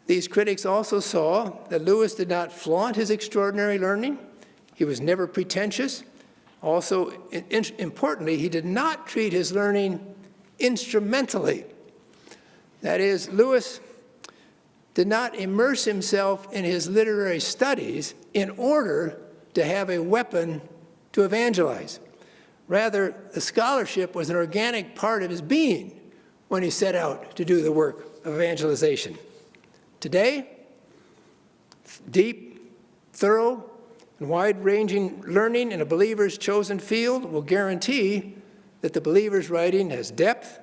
These critics also saw that Lewis did not flaunt his extraordinary learning. He was never pretentious. Also, importantly, he did not treat his learning instrumentally. That is, Lewis did not immerse himself in his literary studies in order to have a weapon to evangelize. Rather, the scholarship was an organic part of his being when he set out to do the work of evangelization. Today, deep, thorough, and wide-ranging learning in a believer's chosen field will guarantee that the believer's writing has depth,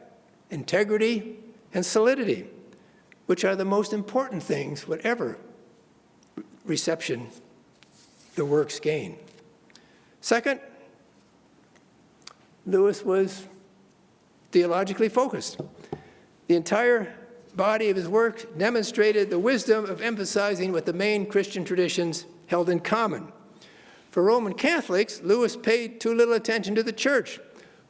integrity, and solidity, which are the most important things, whatever reception the works gain. Second, Lewis was theologically focused. The entire body of his work demonstrated the wisdom of emphasizing what the main Christian traditions held in common. For Roman Catholics, Lewis paid too little attention to the church.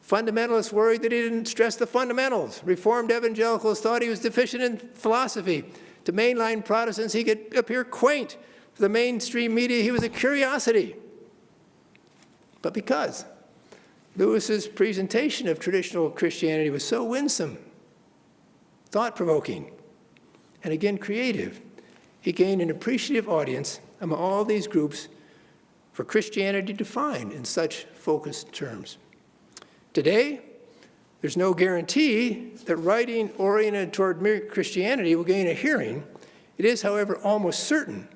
Fundamentalists worried that he didn't stress the fundamentals. Reformed evangelicals thought he was deficient in philosophy. To mainline Protestants, he could appear quaint. To the mainstream media, he was a curiosity. But because Lewis's presentation of traditional Christianity was so winsome, thought-provoking, and again creative, he gained an appreciative audience among all these groups for Christianity defined in such focused terms. Today, there's no guarantee that writing oriented toward mere Christianity will gain a hearing. It is, however, almost certain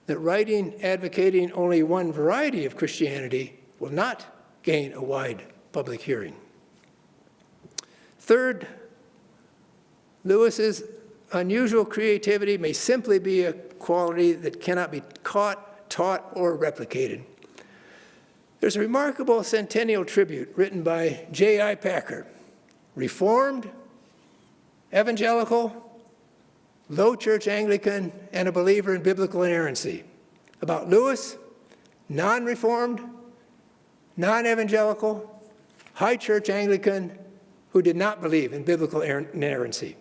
that writing advocating only one variety of Christianity will not gain a wide public hearing. Third, Lewis's unusual creativity may simply be a quality that cannot be caught, taught, or replicated. There's a remarkable centennial tribute written by J.I. Packer, Reformed, Evangelical, Low Church Anglican, and a believer in biblical inerrancy, about Lewis, non-Reformed, non-Evangelical, High Church Anglican, who did not believe in biblical inerrancy.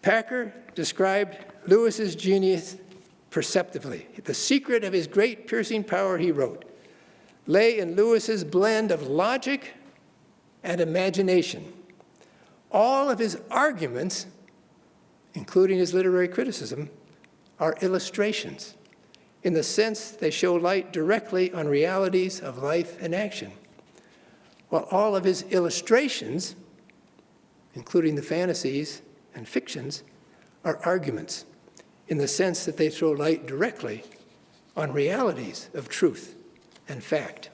Packer described Lewis's genius perceptively. The secret of his great piercing power, he wrote, lay in Lewis's blend of logic and imagination. All of his arguments, including his literary criticism, are illustrations. in the sense they show light directly on realities of life and action, while all of his illustrations, including the fantasies and fictions, are arguments in the sense that they throw light directly on realities of truth and fact.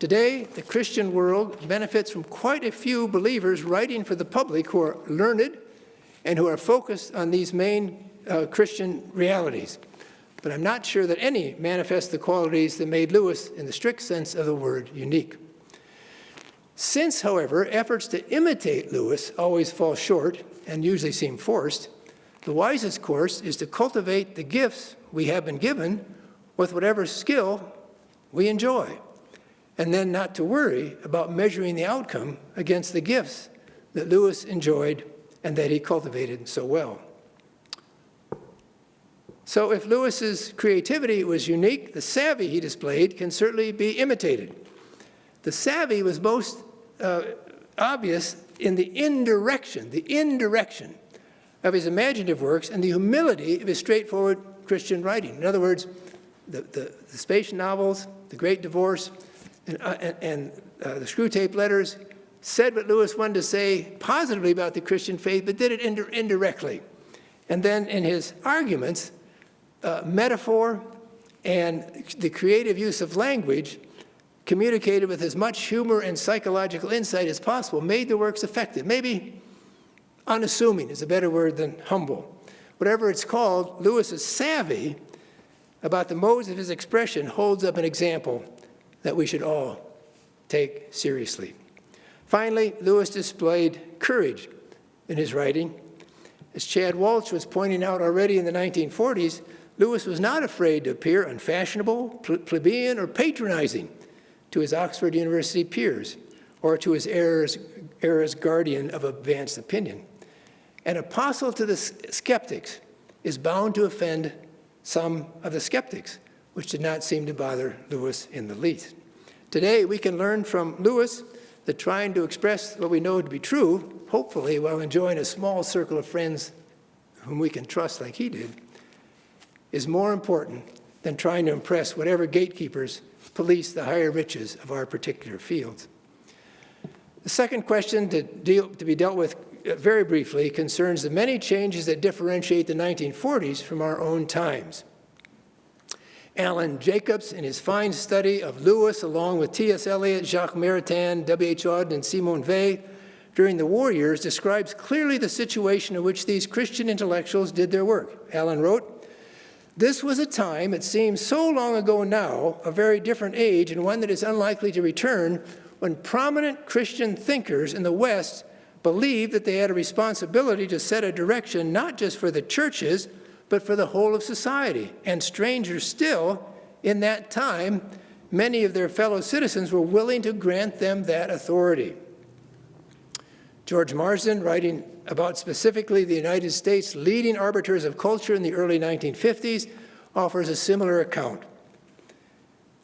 Today, the Christian world benefits from quite a few believers writing for the public who are learned and who are focused on these main Christian realities. But I'm not sure that any manifest the qualities that made Lewis, in the strict sense of the word, unique. Since, however, efforts to imitate Lewis always fall short and usually seem forced, the wisest course is to cultivate the gifts we have been given with whatever skill we enjoy, and then not to worry about measuring the outcome against the gifts that Lewis enjoyed and that he cultivated so well. So if Lewis's creativity was unique, the savvy he displayed can certainly be imitated. The savvy was most obvious in the indirection of his imaginative works and the humility of his straightforward Christian writing. In other words, the space novels, The Great Divorce, and the Screwtape Letters said what Lewis wanted to say positively about the Christian faith, but did it indirectly. And then in his arguments, metaphor and the creative use of language, communicated with as much humor and psychological insight as possible, made the works effective. Maybe unassuming is a better word than humble. Whatever it's called, Lewis is savvy about the modes of his expression holds up an example that we should all take seriously. Finally, Lewis displayed courage in his writing. As Chad Walsh was pointing out already in the 1940s, Lewis was not afraid to appear unfashionable, plebeian, or patronizing to his Oxford University peers or to his era's guardian of advanced opinion. An apostle to the skeptics is bound to offend some of the skeptics, which did not seem to bother Lewis in the least. Today, we can learn from Lewis that trying to express what we know to be true, hopefully while enjoying a small circle of friends whom we can trust like he did, is more important than trying to impress whatever gatekeepers police the higher riches of our particular fields. The second question to be dealt with very briefly concerns the many changes that differentiate the 1940s from our own times. Alan Jacobs, in his fine study of Lewis, along with T.S. Eliot, Jacques Maritain, W.H. Auden, and Simone Weil, during the war years, describes clearly the situation in which these Christian intellectuals did their work. Alan wrote, "This was a time, it seems so long ago now, a very different age, and one that is unlikely to return, when prominent Christian thinkers in the West believed that they had a responsibility to set a direction not just for the churches, but for the whole of society. And stranger still, in that time, many of their fellow citizens were willing to grant them that authority." George Marsden, writing about specifically the United States' leading arbiters of culture in the early 1950s, offers a similar account.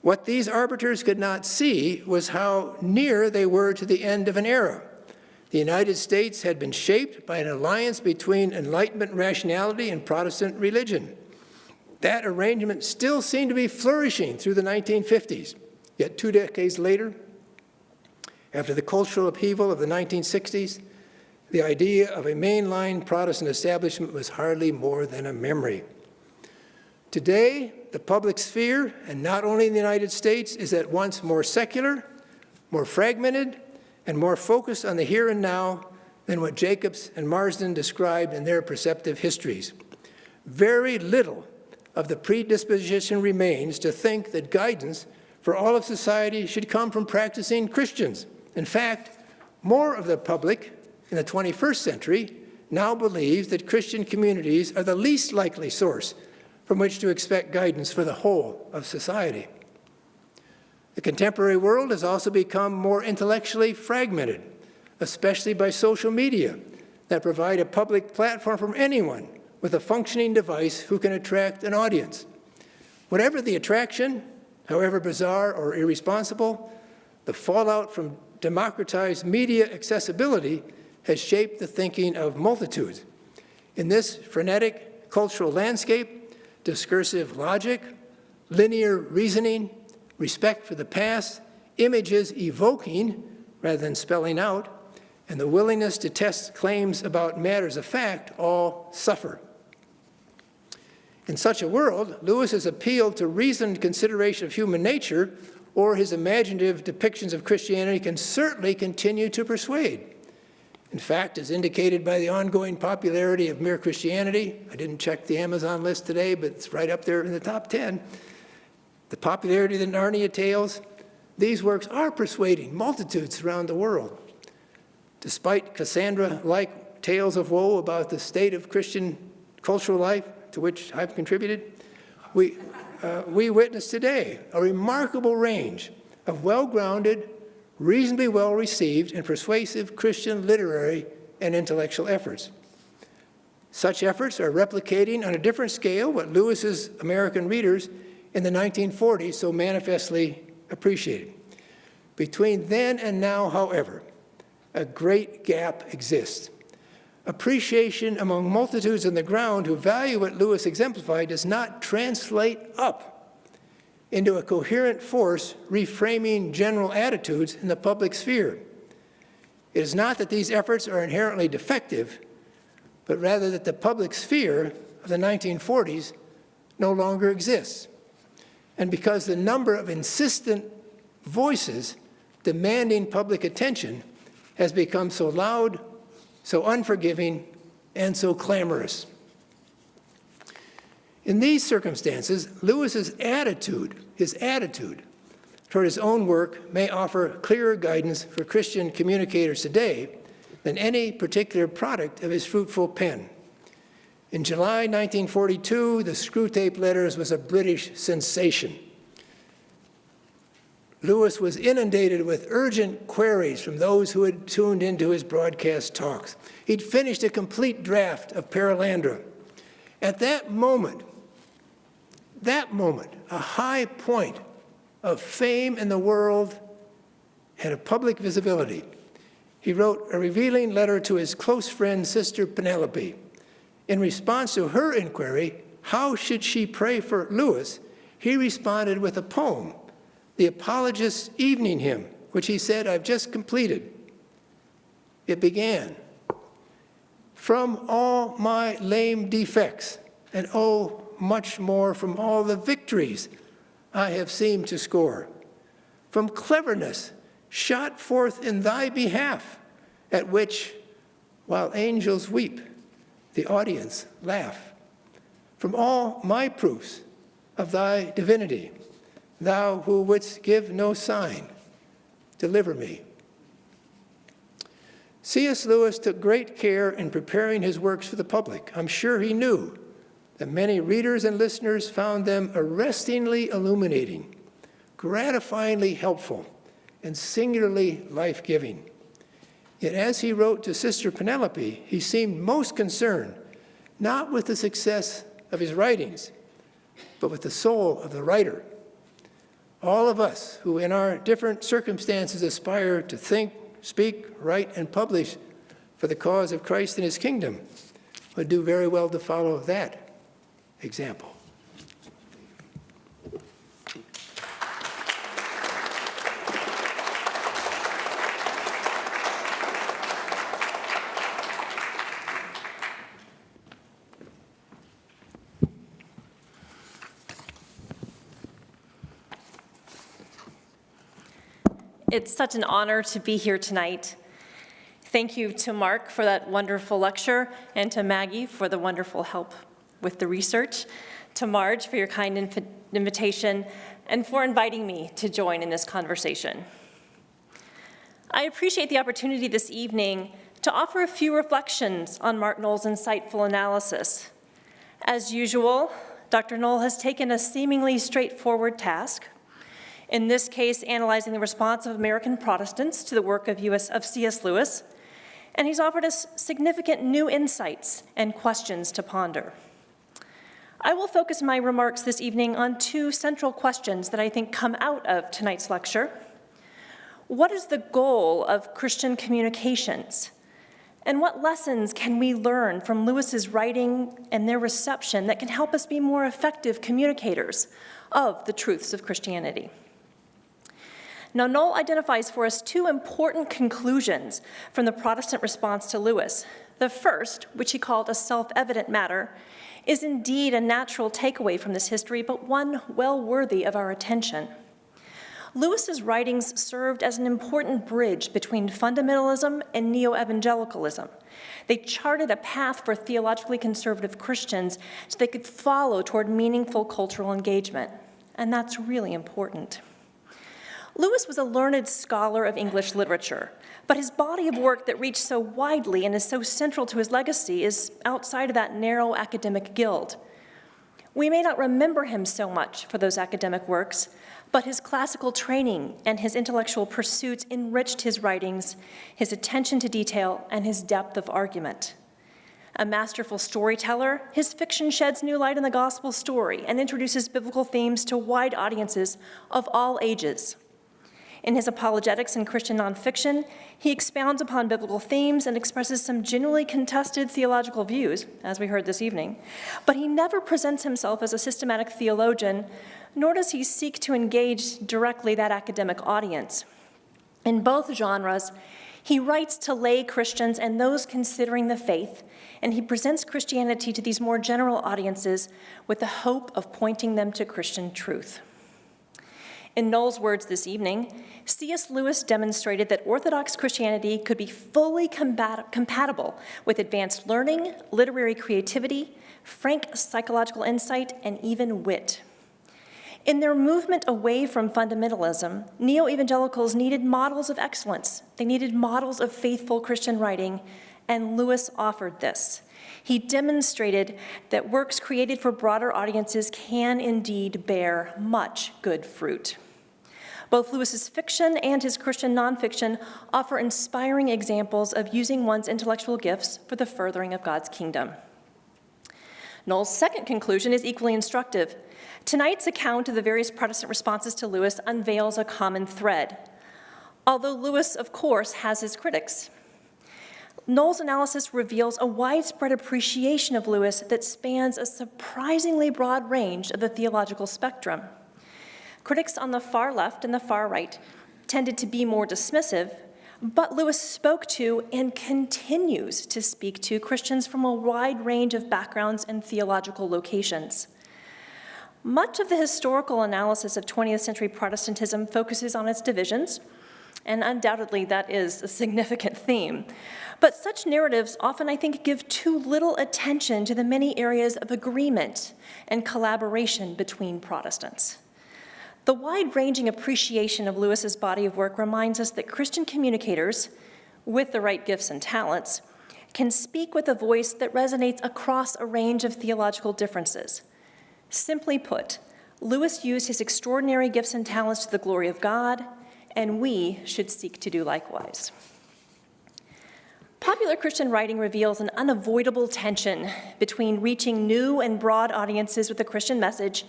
What these arbiters could not see was how near they were to the end of an era. The United States had been shaped by an alliance between Enlightenment rationality and Protestant religion. That arrangement still seemed to be flourishing through the 1950s. Yet 2 decades later, after the cultural upheaval of the 1960s, the idea of a mainline Protestant establishment was hardly more than a memory. Today, the public sphere, and not only in the United States, is at once more secular, more fragmented, and more focused on the here and now than what Jacobs and Marsden described in their perceptive histories. Very little of the predisposition remains to think that guidance for all of society should come from practicing Christians. In fact, more of the public in the 21st century now believes that Christian communities are the least likely source from which to expect guidance for the whole of society. The contemporary world has also become more intellectually fragmented, especially by social media that provide a public platform for anyone with a functioning device who can attract an audience. Whatever the attraction, however bizarre or irresponsible, the fallout from democratized media accessibility has shaped the thinking of multitudes. In this frenetic cultural landscape, discursive logic, linear reasoning, respect for the past, images evoking rather than spelling out, and the willingness to test claims about matters of fact all suffer. In such a world, Lewis's appeal to reasoned consideration of human nature or his imaginative depictions of Christianity can certainly continue to persuade. In fact, as indicated by the ongoing popularity of Mere Christianity, I didn't check the Amazon list today, but it's right up there in the top 10, the popularity of the Narnia tales, these works are persuading multitudes around the world. Despite Cassandra-like tales of woe about the state of Christian cultural life, to which I've contributed, we witness today a remarkable range of well-grounded, reasonably well-received, and persuasive Christian literary and intellectual efforts. Such efforts are replicating on a different scale what Lewis's American readers in the 1940s so manifestly appreciated. Between then and now, however, a great gap exists. Appreciation among multitudes on the ground who value what Lewis exemplified does not translate up into a coherent force reframing general attitudes in the public sphere. It is not that these efforts are inherently defective, but rather that the public sphere of the 1940s no longer exists. And because the number of insistent voices demanding public attention has become so loud, so unforgiving, and so clamorous. In these circumstances, Lewis's attitude toward his own work may offer clearer guidance for Christian communicators today than any particular product of his fruitful pen. In July 1942, the Screwtape Letters was a British sensation. Lewis was inundated with urgent queries from those who had tuned into his broadcast talks. He'd finished a complete draft of Paralandra. At that moment, a high point of fame in the world and of public visibility, he wrote a revealing letter to his close friend, Sister Penelope. In response to her inquiry, how should she pray for Lewis, he responded with a poem, the Apologist's Evening Hymn, which he said, I've just completed. It began, from all my lame defects, and oh, much more from all the victories I have seemed to score, from cleverness shot forth in thy behalf, at which, while angels weep, the audience laugh, from all my proofs of thy divinity, thou who wouldst give no sign, deliver me. C.S. Lewis took great care in preparing his works for the public. I'm sure he knew that many readers and listeners found them arrestingly illuminating, gratifyingly helpful, and singularly life-giving. Yet as he wrote to Sister Penelope, he seemed most concerned, not with the success of his writings, but with the soul of the writer. All of us who in our different circumstances aspire to think, speak, write, and publish for the cause of Christ and his kingdom would do very well to follow that example. It's such an honor to be here tonight. Thank you to Mark for that wonderful lecture, and to Maggie for the wonderful help with the research, to Marge for your kind invitation, and for inviting me to join in this conversation. I appreciate the opportunity this evening to offer a few reflections on Mark Noll's insightful analysis. As usual, Dr. Noll has taken a seemingly straightforward task, in this case, analyzing the response of American Protestants to the work of C.S. Lewis, and he's offered us significant new insights and questions to ponder. I will focus my remarks this evening on two central questions that I think come out of tonight's lecture. What is the goal of Christian communications? And what lessons can we learn from Lewis's writing and their reception that can help us be more effective communicators of the truths of Christianity? Now, Noll identifies for us two important conclusions from the Protestant response to Lewis. The first, which he called a self-evident matter, is indeed a natural takeaway from this history, but one well worthy of our attention. Lewis's writings served as an important bridge between fundamentalism and neo-evangelicalism. They charted a path for theologically conservative Christians so they could follow toward meaningful cultural engagement, and that's really important. Lewis was a learned scholar of English literature, but his body of work that reached so widely and is so central to his legacy is outside of that narrow academic guild. We may not remember him so much for those academic works, but his classical training and his intellectual pursuits enriched his writings, his attention to detail, and his depth of argument. A masterful storyteller, his fiction sheds new light on the gospel story and introduces biblical themes to wide audiences of all ages. In his apologetics and Christian nonfiction, he expounds upon biblical themes and expresses some genuinely contested theological views, as we heard this evening, but he never presents himself as a systematic theologian, nor does he seek to engage directly that academic audience. In both genres, he writes to lay Christians and those considering the faith, and he presents Christianity to these more general audiences with the hope of pointing them to Christian truth. In Noll's words this evening, C.S. Lewis demonstrated that Orthodox Christianity could be fully compatible with advanced learning, literary creativity, frank psychological insight, and even wit. In their movement away from fundamentalism, neo-evangelicals needed models of excellence. They needed models of faithful Christian writing, and Lewis offered this. He demonstrated that works created for broader audiences can indeed bear much good fruit. Both Lewis's fiction and his Christian nonfiction offer inspiring examples of using one's intellectual gifts for the furthering of God's kingdom. Noll's second conclusion is equally instructive. Tonight's account of the various Protestant responses to Lewis unveils a common thread. Although Lewis, of course, has his critics, Noll's analysis reveals a widespread appreciation of Lewis that spans a surprisingly broad range of the theological spectrum. Critics on the far left and the far right tended to be more dismissive, but Lewis spoke to and continues to speak to Christians from a wide range of backgrounds and theological locations. Much of the historical analysis of 20th century Protestantism focuses on its divisions, and undoubtedly that is a significant theme. But such narratives often, I think, give too little attention to the many areas of agreement and collaboration between Protestants. The wide-ranging appreciation of Lewis's body of work reminds us that Christian communicators, with the right gifts and talents, can speak with a voice that resonates across a range of theological differences. Simply put, Lewis used his extraordinary gifts and talents to the glory of God, and we should seek to do likewise. Popular Christian writing reveals an unavoidable tension between reaching new and broad audiences with the Christian message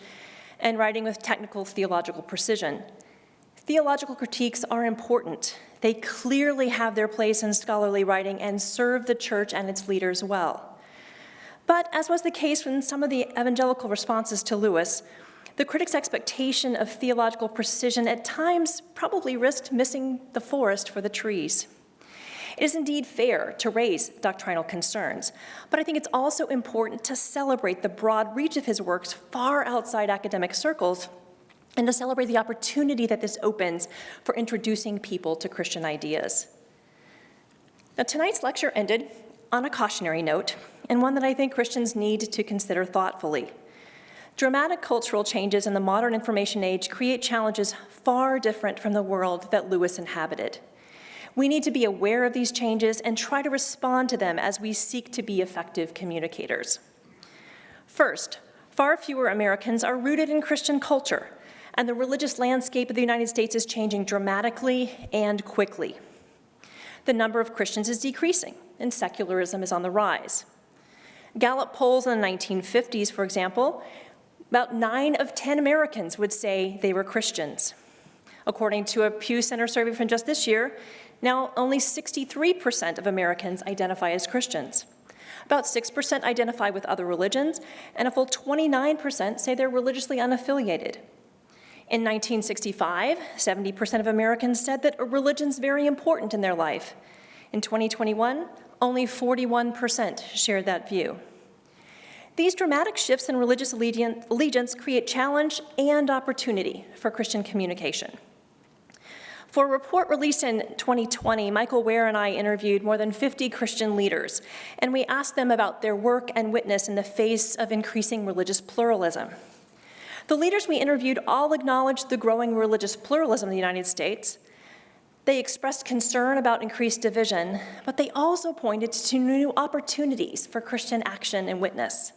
and writing with technical theological precision. Theological critiques are important. They clearly have their place in scholarly writing and serve the church and its leaders well. But as was the case in some of the evangelical responses to Lewis, the critic's expectation of theological precision at times probably risked missing the forest for the trees. It is indeed fair to raise doctrinal concerns, but I think it's also important to celebrate the broad reach of his works far outside academic circles and to celebrate the opportunity that this opens for introducing people to Christian ideas. Now, tonight's lecture ended on a cautionary note, and one that I think Christians need to consider thoughtfully. Dramatic cultural changes in the modern information age create challenges far different from the world that Lewis inhabited. We need to be aware of these changes and try to respond to them as we seek to be effective communicators. First, far fewer Americans are rooted in Christian culture, and the religious landscape of the United States is changing dramatically and quickly. The number of Christians is decreasing, and secularism is on the rise. Gallup polls in the 1950s, for example, about 9 of 10 Americans would say they were Christians. According to a Pew Center survey from just this year, Now, only 63% of Americans identify as Christians. About 6% identify with other religions, and a full 29% say they're religiously unaffiliated. In 1965, 70% of Americans said that a religion's very important in their life. In 2021, only 41% shared that view. These dramatic shifts in religious allegiance create challenge and opportunity for Christian communication. For a report released in 2020, Michael Ware and I interviewed more than 50 Christian leaders, and we asked them about their work and witness in the face of increasing religious pluralism. The leaders we interviewed all acknowledged the growing religious pluralism in the United States. They expressed concern about increased division, but they also pointed to new opportunities for Christian action and witness.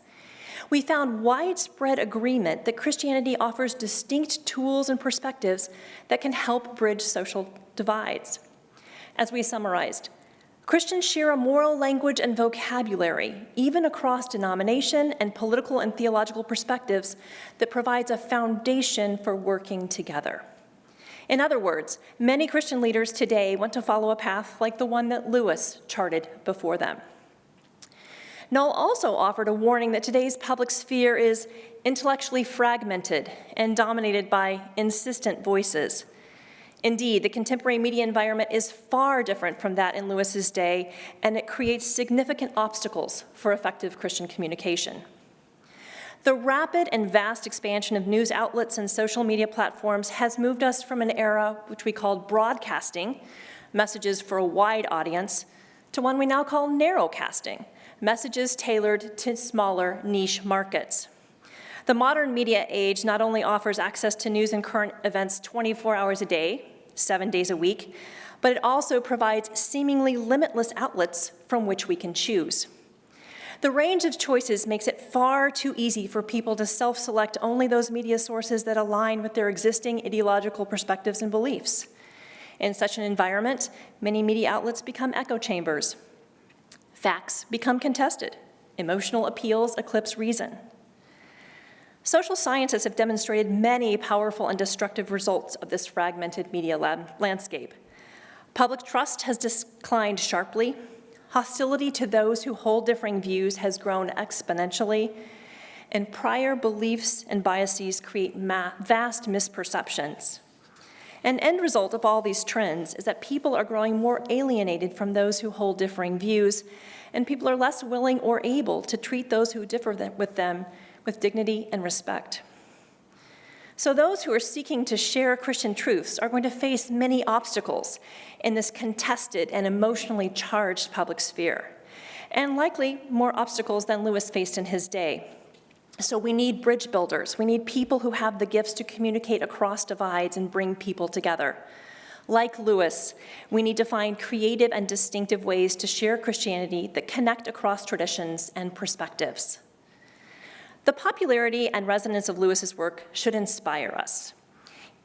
We found widespread agreement that Christianity offers distinct tools and perspectives that can help bridge social divides. As we summarized, Christians share a moral language and vocabulary, even across denomination and political and theological perspectives, that provides a foundation for working together. In other words, many Christian leaders today want to follow a path like the one that Lewis charted before them. Noll also offered a warning that today's public sphere is intellectually fragmented and dominated by insistent voices. Indeed, the contemporary media environment is far different from that in Lewis's day, and it creates significant obstacles for effective Christian communication. The rapid and vast expansion of news outlets and social media platforms has moved us from an era which we called broadcasting, messages for a wide audience, to one we now call narrowcasting, messages tailored to smaller niche markets. The modern media age not only offers access to news and current events 24 hours a day, 7 days a week, but it also provides seemingly limitless outlets from which we can choose. The range of choices makes it far too easy for people to self-select only those media sources that align with their existing ideological perspectives and beliefs. In such an environment, many media outlets become echo chambers. Facts become contested. Emotional appeals eclipse reason. Social scientists have demonstrated many powerful and destructive results of this fragmented media landscape. Public trust has declined sharply. Hostility to those who hold differing views has grown exponentially, and prior beliefs and biases create vast misperceptions. An end result of all these trends is that people are growing more alienated from those who hold differing views, and people are less willing or able to treat those who differ with them with dignity and respect. So those who are seeking to share Christian truths are going to face many obstacles in this contested and emotionally charged public sphere, and likely more obstacles than Lewis faced in his day. So we need bridge builders. We need people who have the gifts to communicate across divides and bring people together. Like Lewis, we need to find creative and distinctive ways to share Christianity that connect across traditions and perspectives. The popularity and resonance of Lewis's work should inspire us.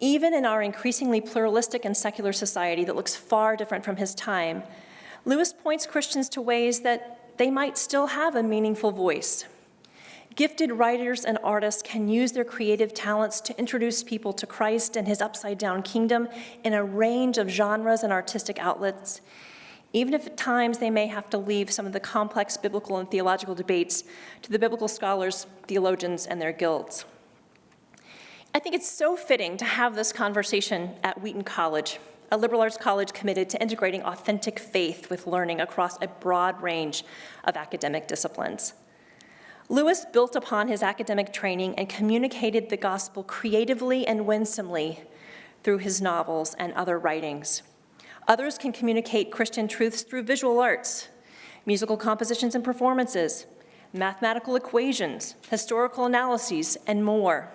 Even in our increasingly pluralistic and secular society that looks far different from his time, Lewis points Christians to ways that they might still have a meaningful voice. Gifted writers and artists can use their creative talents to introduce people to Christ and his upside-down kingdom in a range of genres and artistic outlets, even if at times they may have to leave some of the complex biblical and theological debates to the biblical scholars, theologians, and their guilds. I think it's so fitting to have this conversation at Wheaton College, a liberal arts college committed to integrating authentic faith with learning across a broad range of academic disciplines. Lewis built upon his academic training and communicated the gospel creatively and winsomely through his novels and other writings. Others can communicate Christian truths through visual arts, musical compositions and performances, mathematical equations, historical analyses, and more.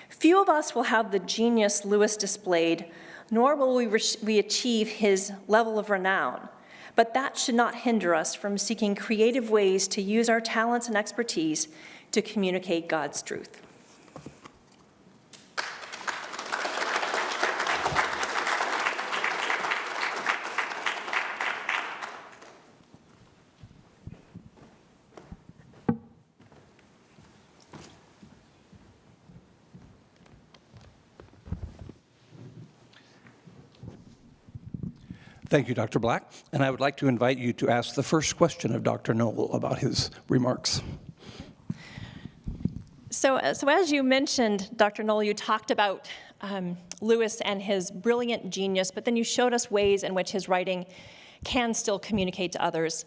Few of us will have the genius Lewis displayed, nor will we achieve his level of renown, but that should not hinder us from seeking creative ways to use our talents and expertise to communicate God's truth. Thank you, Dr. Black. And I would like to invite you to ask the first question of Dr. Noll about his remarks. So as you mentioned, Dr. Noll, you talked about Lewis and his brilliant genius, but then you showed us ways in which his writing can still communicate to others.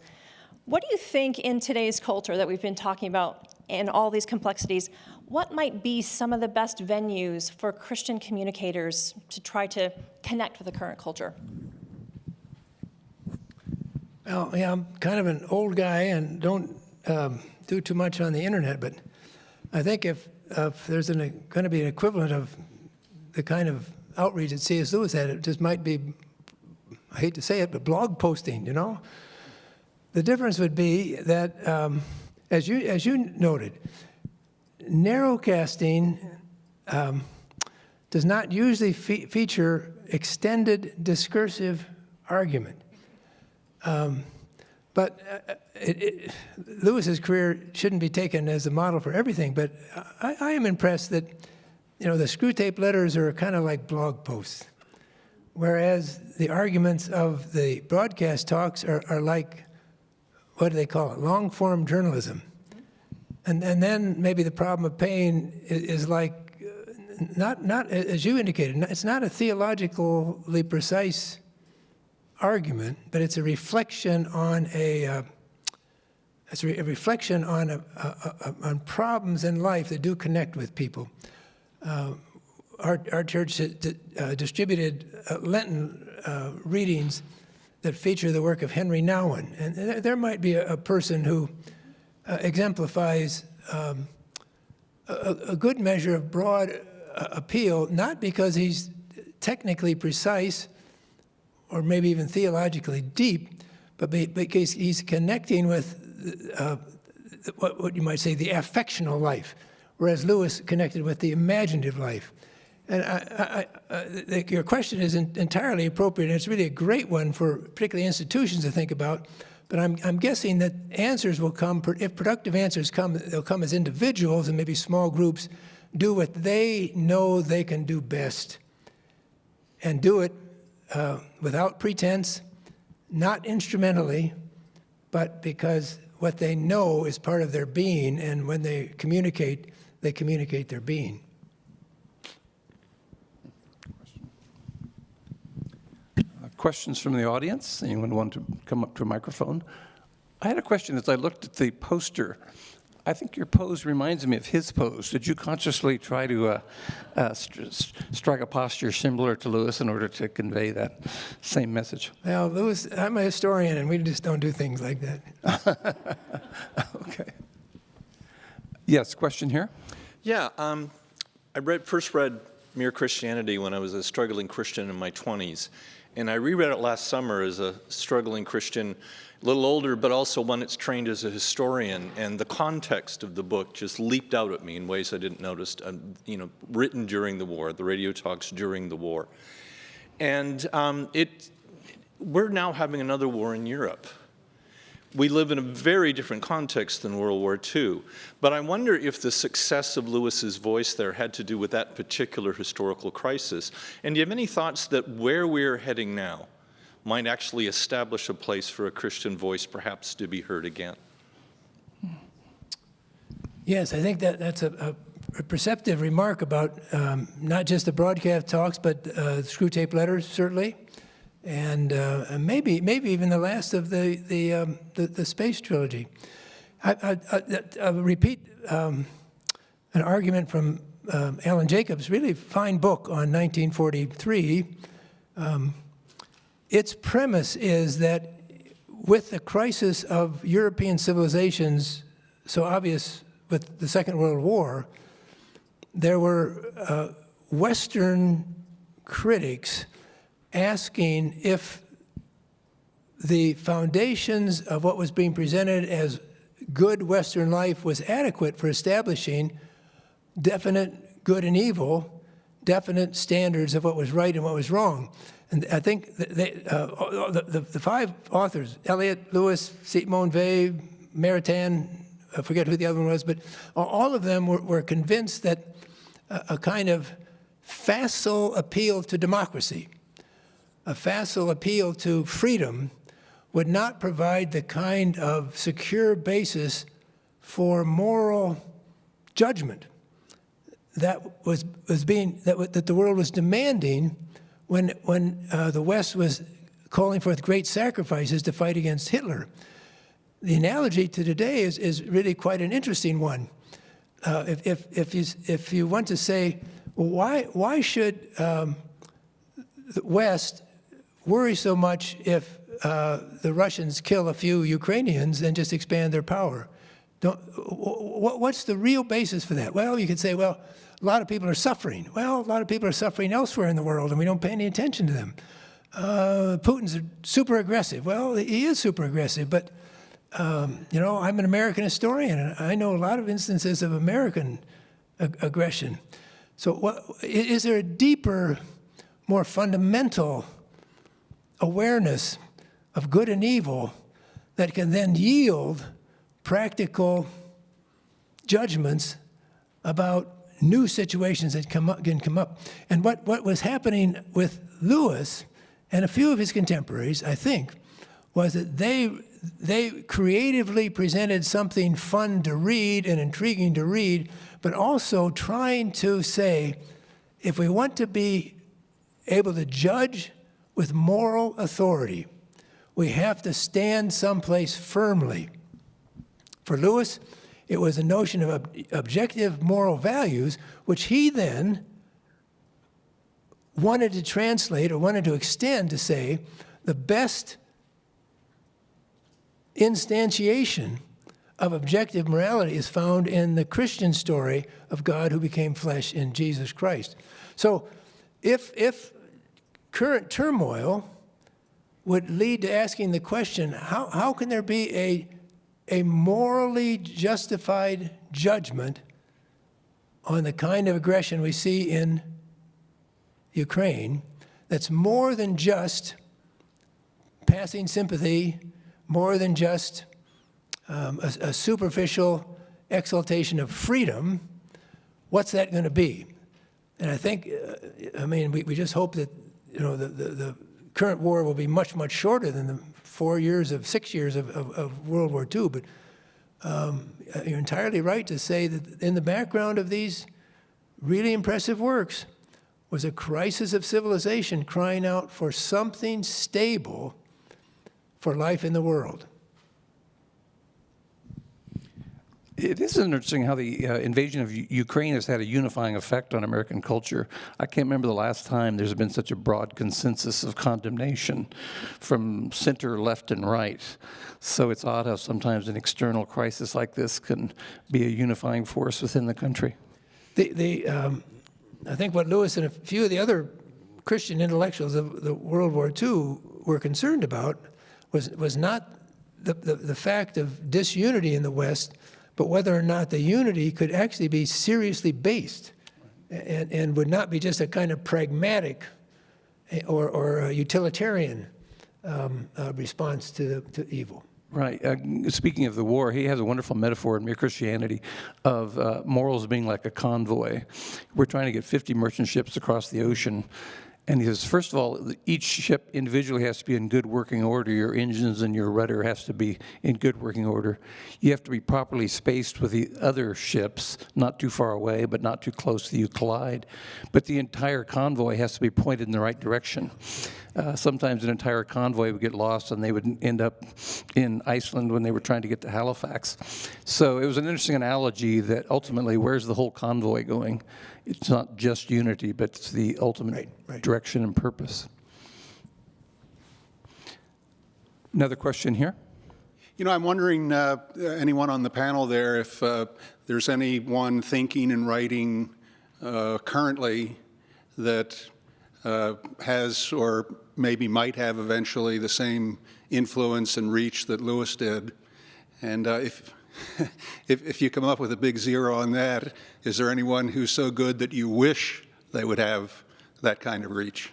What do you think in today's culture that we've been talking about in all these complexities, what might be some of the best venues for Christian communicators to try to connect with the current culture? Well, yeah, I'm kind of an old guy and don't do too much on the internet, but I think if there's going to be an equivalent of the kind of outreach that C.S. Lewis had, it just might be, I hate to say it, but blog posting, you know? The difference would be that, as you noted, narrowcasting does not usually feature extended discursive argument. But Lewis's career shouldn't be taken as a model for everything, but I am impressed that, you know, the Screwtape Letters are kind of like blog posts, whereas the arguments of the broadcast talks are like, what do they call it, long-form journalism. And then maybe the problem of pain is like, not as you indicated, it's not a theologically precise argument, but it's a reflection on on problems in life that do connect with people. Our church distributed Lenten readings that feature the work of Henry Nouwen, and there might be a person who exemplifies a good measure of broad appeal, not because he's technically precise or maybe even theologically deep, but because he's connecting with what you might say the affectional life, whereas Lewis connected with the imaginative life. And your question is entirely appropriate, and it's really a great one for particularly institutions to think about. But I'm guessing that answers will come, if productive answers come, they'll come as individuals and maybe small groups do what they know they can do best, and do it without pretense, not instrumentally, but because what they know is part of their being, and when they communicate their being. Questions from the audience? Anyone want to come up to a microphone? I had a question as I looked at the poster. I think your pose reminds me of his pose. Did you consciously try to strike a posture similar to Lewis in order to convey that same message? Well, Lewis, I'm a historian, and we just don't do things like that. Okay. Yes, question here? Yeah, I first read Mere Christianity when I was a struggling Christian in my 20s. And I reread it last summer as a struggling Christian, a little older, but also one that's trained as a historian. And the context of the book just leaped out at me in ways I didn't notice, written during the war, the radio talks during the war. And we're now having another war in Europe. We live in a very different context than World War II. But I wonder if the success of Lewis's voice there had to do with that particular historical crisis. And do you have any thoughts that where we're heading now might actually establish a place for a Christian voice perhaps to be heard again? Yes, I think that's a perceptive remark about not just the broadcast talks, but Screwtape Letters, certainly. And maybe even the last of the space trilogy. I'll repeat an argument from Alan Jacobs' really fine book on 1943. Its premise is that with the crisis of European civilizations so obvious with the Second World War, there were Western critics asking if the foundations of what was being presented as good Western life was adequate for establishing definite good and evil, definite standards of what was right and what was wrong. And I think the five authors, Eliot, Lewis, Simone Weil, Marion, I forget who the other one was, but all of them were convinced that a kind of facile appeal to democracy a facile appeal to freedom would not provide the kind of secure basis for moral judgment that that the world was demanding when the West was calling forth great sacrifices to fight against Hitler. The analogy to today is really quite an interesting one. If you want to say, well, why should the West worry so much if the Russians kill a few Ukrainians and just expand their power? What's the real basis for that? Well, you could say, well, a lot of people are suffering. Well, a lot of people are suffering elsewhere in the world, and we don't pay any attention to them. Putin's super aggressive. Well, he is super aggressive, but you know, I'm an American historian, and I know a lot of instances of American aggression. So is there a deeper, more fundamental awareness of good and evil that can then yield practical judgments about new situations that can come up? And what was happening with Lewis and a few of his contemporaries, I think, was that they creatively presented something fun to read and intriguing to read, but also trying to say, if we want to be able to judge with moral authority, we have to stand someplace firmly. For Lewis, it was a notion of objective moral values, which he then wanted to translate or wanted to extend to say the best instantiation of objective morality is found in the Christian story of God who became flesh in Jesus Christ. So if current turmoil would lead to asking the question, how can there be a morally justified judgment on the kind of aggression we see in Ukraine that's more than just passing sympathy, more than just a superficial exaltation of freedom? What's that going to be? And I think, I mean, we just hope that, you know, the current war will be much, much shorter than the 6 years of World War II. But you're entirely right to say that in the background of these really impressive works was a crisis of civilization crying out for something stable for life in the world. It is interesting how the invasion of Ukraine has had a unifying effect on American culture. I can't remember the last time there's been such a broad consensus of condemnation from center, left, and right. So it's odd how sometimes an external crisis like this can be a unifying force within the country. I think what Lewis and a few of the other Christian intellectuals of the World War II were concerned about was not the fact of disunity in the West, but whether or not the unity could actually be seriously based and would not be just a kind of pragmatic or a utilitarian response to evil. Right. Speaking of the war, he has a wonderful metaphor in Mere Christianity of morals being like a convoy. We're trying to get 50 merchant ships across the ocean. And he says, first of all, each ship individually has to be in good working order. Your engines and your rudder has to be in good working order. You have to be properly spaced with the other ships, not too far away, but not too close that you collide. But the entire convoy has to be pointed in the right direction. Sometimes an entire convoy would get lost and they would end up in Iceland when they were trying to get to Halifax. So it was an interesting analogy that ultimately, where's the whole convoy going? It's not just unity, but it's the ultimate direction and purpose. Another question here? You know, I'm wondering, anyone on the panel there, if there's anyone thinking and writing currently that has or maybe might have eventually the same influence and reach that Lewis did. And if you come up with a big zero on that, is there anyone who's so good that you wish they would have that kind of reach?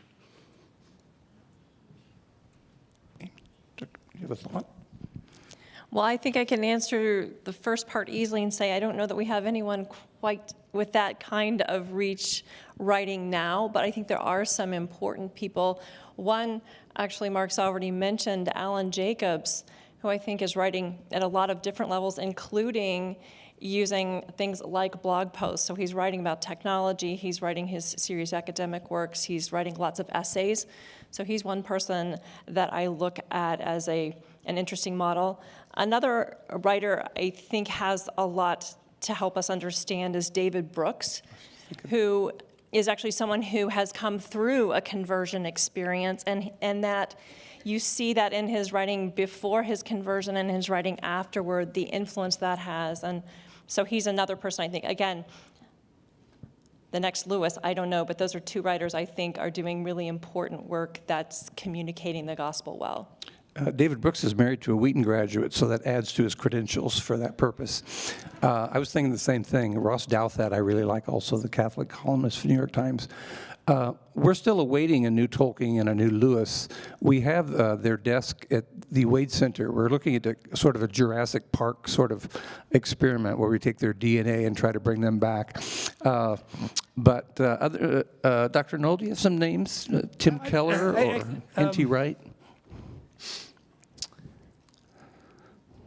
Do you have a thought? Well, I think I can answer the first part easily and say I don't know that we have anyone quite with that kind of reach writing now, but I think there are some important people. One, actually, Mark's already mentioned Alan Jacobs, who I think is writing at a lot of different levels, including using things like blog posts. So he's writing about technology, he's writing his serious academic works, he's writing lots of essays. So he's one person that I look at as an interesting model. Another writer I think has a lot to help us understand is David Brooks, who is actually someone who has come through a conversion experience, and that you see that in his writing before his conversion and his writing afterward, the influence that has. And so he's another person I think, again, the next Lewis, I don't know, but those are two writers I think are doing really important work that's communicating the gospel well. David Brooks is married to a Wheaton graduate, so that adds to his credentials for that purpose. I was thinking the same thing. Ross Douthat I really like, also the Catholic columnist for New York Times. We're still awaiting a new Tolkien and a new Lewis. We have their desk at the Wade Center. We're looking at sort of a Jurassic Park sort of experiment where we take their DNA and try to bring them back. But Dr. Noll, do you have some names? Tim Keller or N.T. Wright?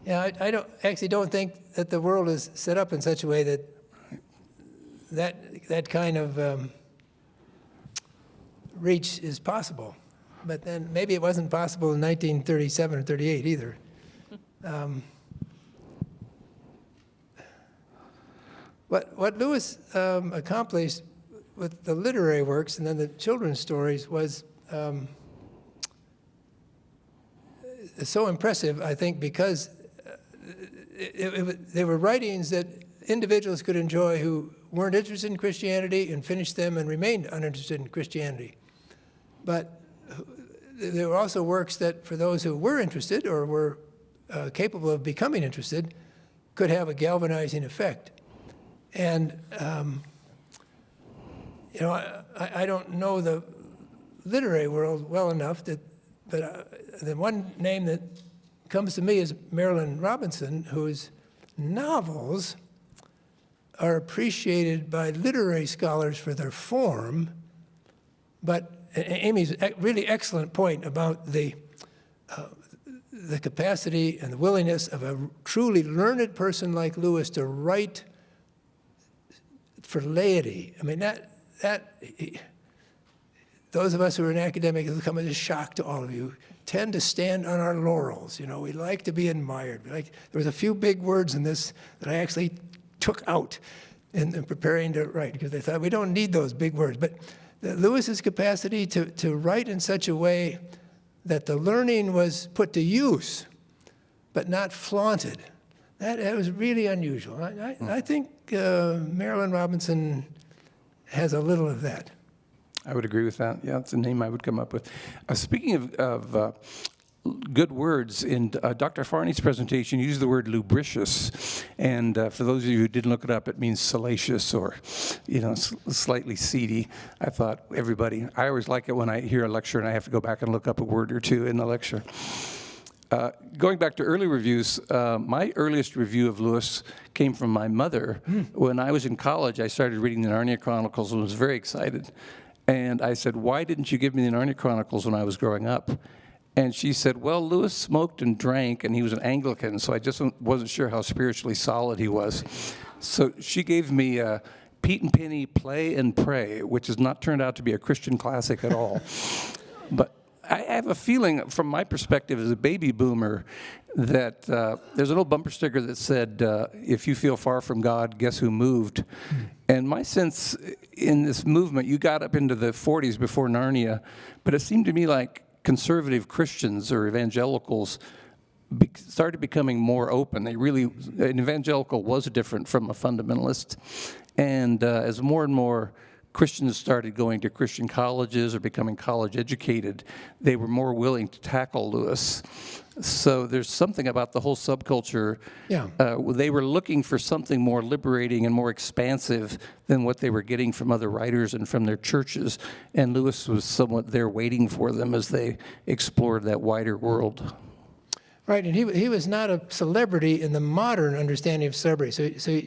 Yeah, I don't think that the world is set up in such a way that kind of reach is possible. But then maybe it wasn't possible in 1937 or 38 either. What Lewis accomplished with the literary works and then the children's stories was so impressive, I think, because they were writings that individuals could enjoy who weren't interested in Christianity and finished them and remained uninterested in Christianity. But there were also works that, for those who were interested or were capable of becoming interested, could have a galvanizing effect. And, I don't know the literary world well enough, but the one name that comes to me is Marilyn Robinson, whose novels are appreciated by literary scholars for their form, but Amy's really excellent point about the capacity and the willingness of a truly learned person like Lewis to write for laity. I mean, those of us who are in academic, it'll come as a shock to all of you, tend to stand on our laurels. We like to be admired. There was a few big words in this that I actually took out in preparing to write, because I thought we don't need those big words. But Lewis's capacity to write in such a way that the learning was put to use, but not flaunted, that was really unusual. I think Marilyn Robinson has a little of that. I would agree with that. Yeah, that's a name I would come up with. Speaking of good words, in Dr. Farney's presentation, he used the word lubricious. And for those of you who didn't look it up, it means salacious or, slightly seedy. I thought I always like it when I hear a lecture and I have to go back and look up a word or two in the lecture. Going back to early reviews, my earliest review of Lewis came from my mother. When I was in college, I started reading the Narnia Chronicles and was very excited. And I said, why didn't you give me the Narnia Chronicles when I was growing up? And she said, well, Lewis smoked and drank, and he was an Anglican, so I just wasn't sure how spiritually solid he was. So she gave me Pete and Penny Play and Pray, which has not turned out to be a Christian classic at all. But I have a feeling, from my perspective as a baby boomer, that there's an old bumper sticker that said, if you feel far from God, guess who moved? And my sense in this movement, you got up into the 40s before Narnia, but it seemed to me like conservative Christians or evangelicals started becoming more open. An evangelical was different from a fundamentalist. And as more and more Christians started going to Christian colleges or becoming college educated, they were more willing to tackle Lewis. So there's something about the whole subculture. Yeah. They were looking for something more liberating and more expansive than what they were getting from other writers and from their churches. And Lewis was somewhat there waiting for them as they explored that wider world. Right, and he was not a celebrity in the modern understanding of celebrity. So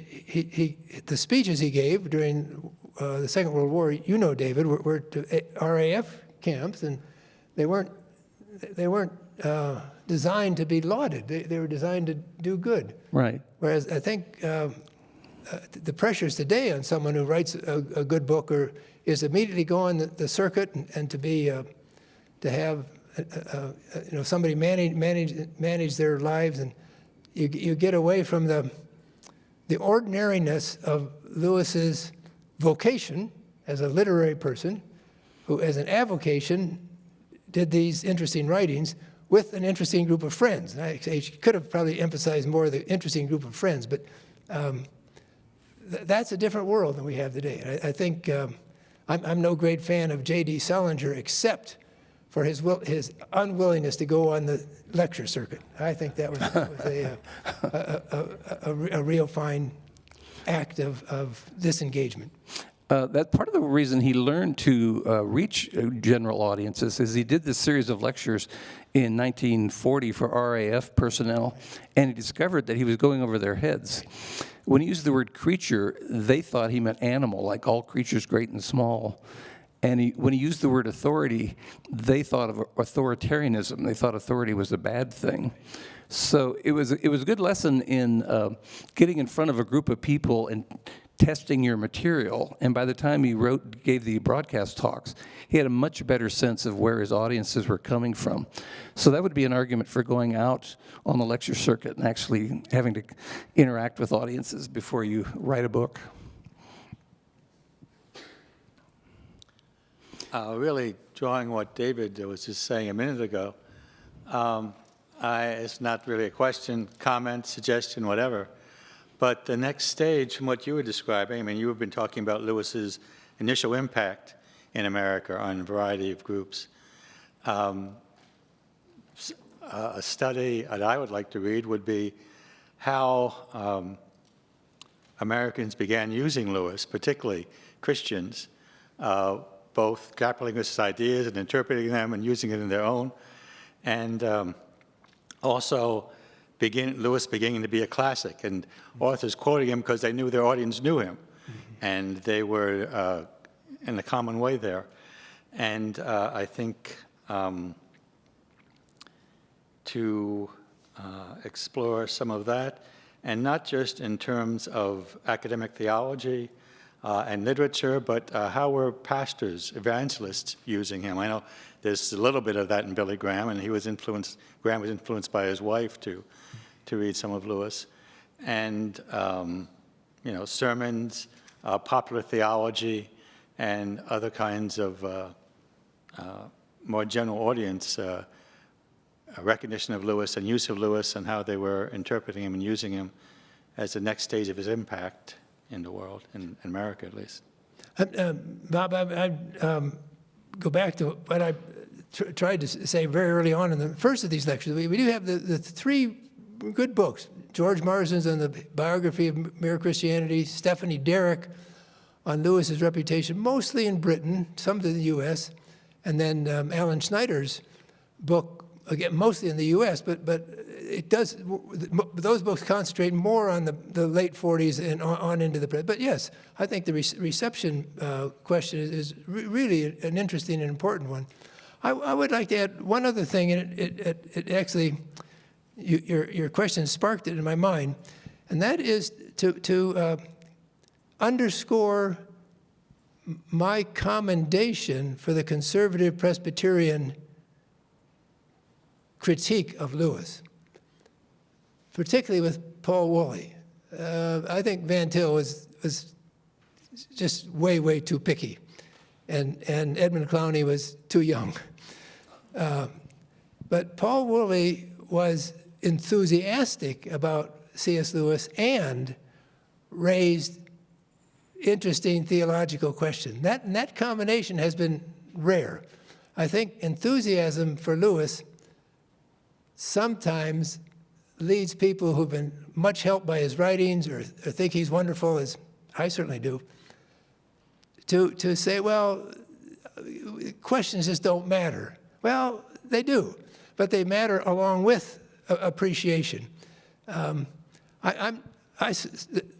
the speeches he gave during the Second World War, you know, David, were to RAF camps, and they weren't designed to be lauded. They were designed to do good. Right. Whereas I think the pressures today on someone who writes a good book is immediately go on the circuit and to have somebody manage their lives, and you get away from the ordinariness of Lewis's vocation as a literary person, who as an avocation did these interesting writings with an interesting group of friends. I could have probably emphasized more the interesting group of friends, but that's a different world than we have today. I think I'm no great fan of J.D. Salinger, except for his unwillingness to go on the lecture circuit. I think that was a real fine act of disengagement. That part of the reason he learned to reach general audiences is he did this series of lectures in 1940 for RAF personnel, and he discovered that he was going over their heads. When he used the word creature, they thought he meant animal, like all creatures great and small. And when he used the word authority, they thought of authoritarianism. They thought authority was a bad thing. So it was a good lesson in getting in front of a group of people and testing your material. And by the time he gave the broadcast talks, he had a much better sense of where his audiences were coming from. So that would be an argument for going out on the lecture circuit and actually having to interact with audiences before you write a book. Really drawing what David was just saying a minute ago, it's not really a question, comment, suggestion, whatever. But the next stage from what you were describing, I mean, you have been talking about Lewis's initial impact in America on a variety of groups. A study that I would like to read would be how Americans began using Lewis, particularly Christians, both grappling with his ideas and interpreting them and using it in their own, and also Lewis beginning to be a classic, and authors quoting him because they knew their audience knew him, and they were in a common way there. And I think to explore some of that, and not just in terms of academic theology and literature, but how were pastors, evangelists using him? I know there's a little bit of that in Billy Graham, and Graham was influenced by his wife to read some of Lewis. And, sermons, popular theology, and other kinds of more general audience recognition of Lewis and use of Lewis and how they were interpreting him and using him as the next stage of his impact in the world, in America at least. Bob, I'd go back to what I tried to say very early on in the first of these lectures. We do have the three good books. George Marsden's on the biography of Mere Christianity, Stephanie Derrick on Lewis's reputation, mostly in Britain, some to the U.S., and then Alan Schneider's book, again, mostly in the U.S., but it does, those books concentrate more on the late 40s and on into the present. But yes, I think the reception question is really an interesting and important one. I would like to add one other thing, and it actually, your question sparked it in my mind, and that is to underscore my commendation for the conservative Presbyterian critique of Lewis, particularly with Paul Woolley. I think Van Til was just way too picky, and Edmund Clowney was too young. But Paul Woolley was enthusiastic about C.S. Lewis and raised interesting theological questions. That combination has been rare. I think enthusiasm for Lewis sometimes leads people who've been much helped by his writings or think he's wonderful, as I certainly do, to say, well, questions just don't matter. Well, they do, but they matter along with appreciation. I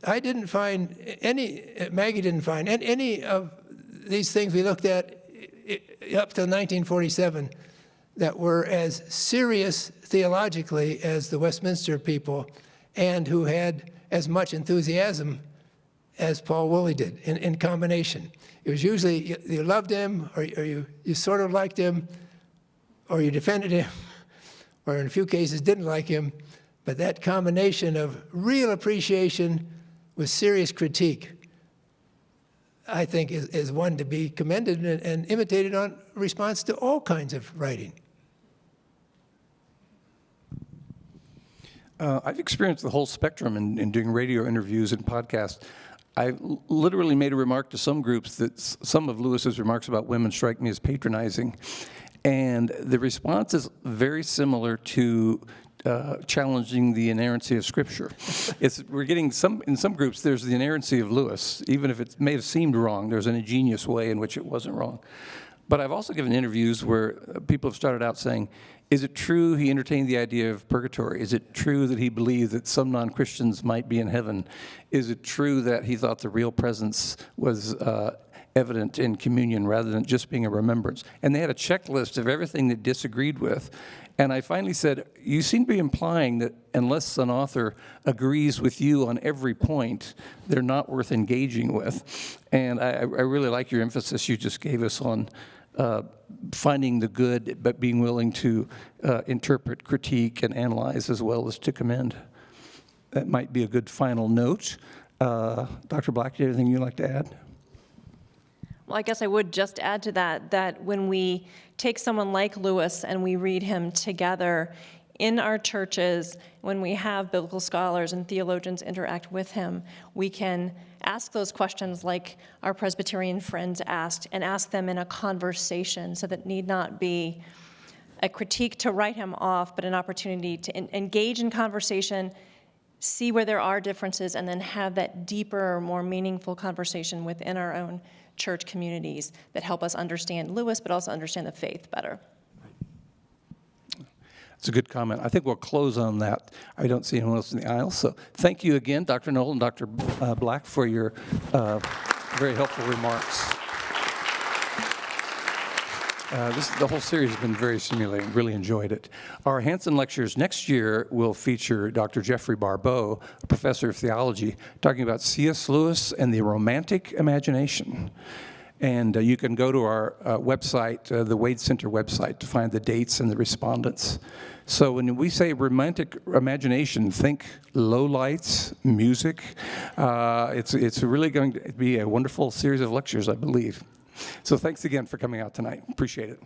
didn't find any, Maggie didn't find any of these things we looked at up till 1947 that were as serious theologically as the Westminster people and who had as much enthusiasm as Paul Woolley did in combination. It was usually you loved him or you sort of liked him or you defended him or in a few cases didn't like him, but that combination of real appreciation with serious critique, I think, is one to be commended and imitated on response to all kinds of writing. I've experienced the whole spectrum in doing radio interviews and podcasts. I literally made a remark to some groups that some of Lewis's remarks about women strike me as patronizing. And the response is very similar to challenging the inerrancy of Scripture. We're getting in some groups, there's the inerrancy of Lewis. Even if it may have seemed wrong, there's an ingenious way in which it wasn't wrong. But I've also given interviews where people have started out saying, is it true he entertained the idea of purgatory? Is it true that he believed that some non-Christians might be in heaven? Is it true that he thought the real presence was evident in communion rather than just being a remembrance? And they had a checklist of everything they disagreed with. And I finally said, you seem to be implying that unless an author agrees with you on every point, they're not worth engaging with. And I really like your emphasis you just gave us on finding the good, but being willing to interpret, critique, and analyze as well as to commend. That might be a good final note. Dr. Black, do you have anything you'd like to add? Well, I guess I would just add to that when we take someone like Lewis and we read him together in our churches, when we have biblical scholars and theologians interact with him, we can ask those questions like our Presbyterian friends asked, and ask them in a conversation, so that need not be a critique to write him off, but an opportunity to engage in conversation, see where there are differences, and then have that deeper, more meaningful conversation within our own church communities that help us understand Lewis, but also understand the faith better. It's a good comment. I think we'll close on that. I don't see anyone else in the aisle. So thank you again, Dr. Noll and Dr. Black, for your very helpful remarks. The whole series has been very stimulating. Really enjoyed it. Our Hansen Lectures next year will feature Dr. Jeffrey Barbeau, a professor of theology, talking about C.S. Lewis and the romantic imagination. And you can go to our website, the Wade Center website, to find the dates and the respondents. So when we say romantic imagination, think low lights, music. It's really going to be a wonderful series of lectures, I believe. So thanks again for coming out tonight. Appreciate it.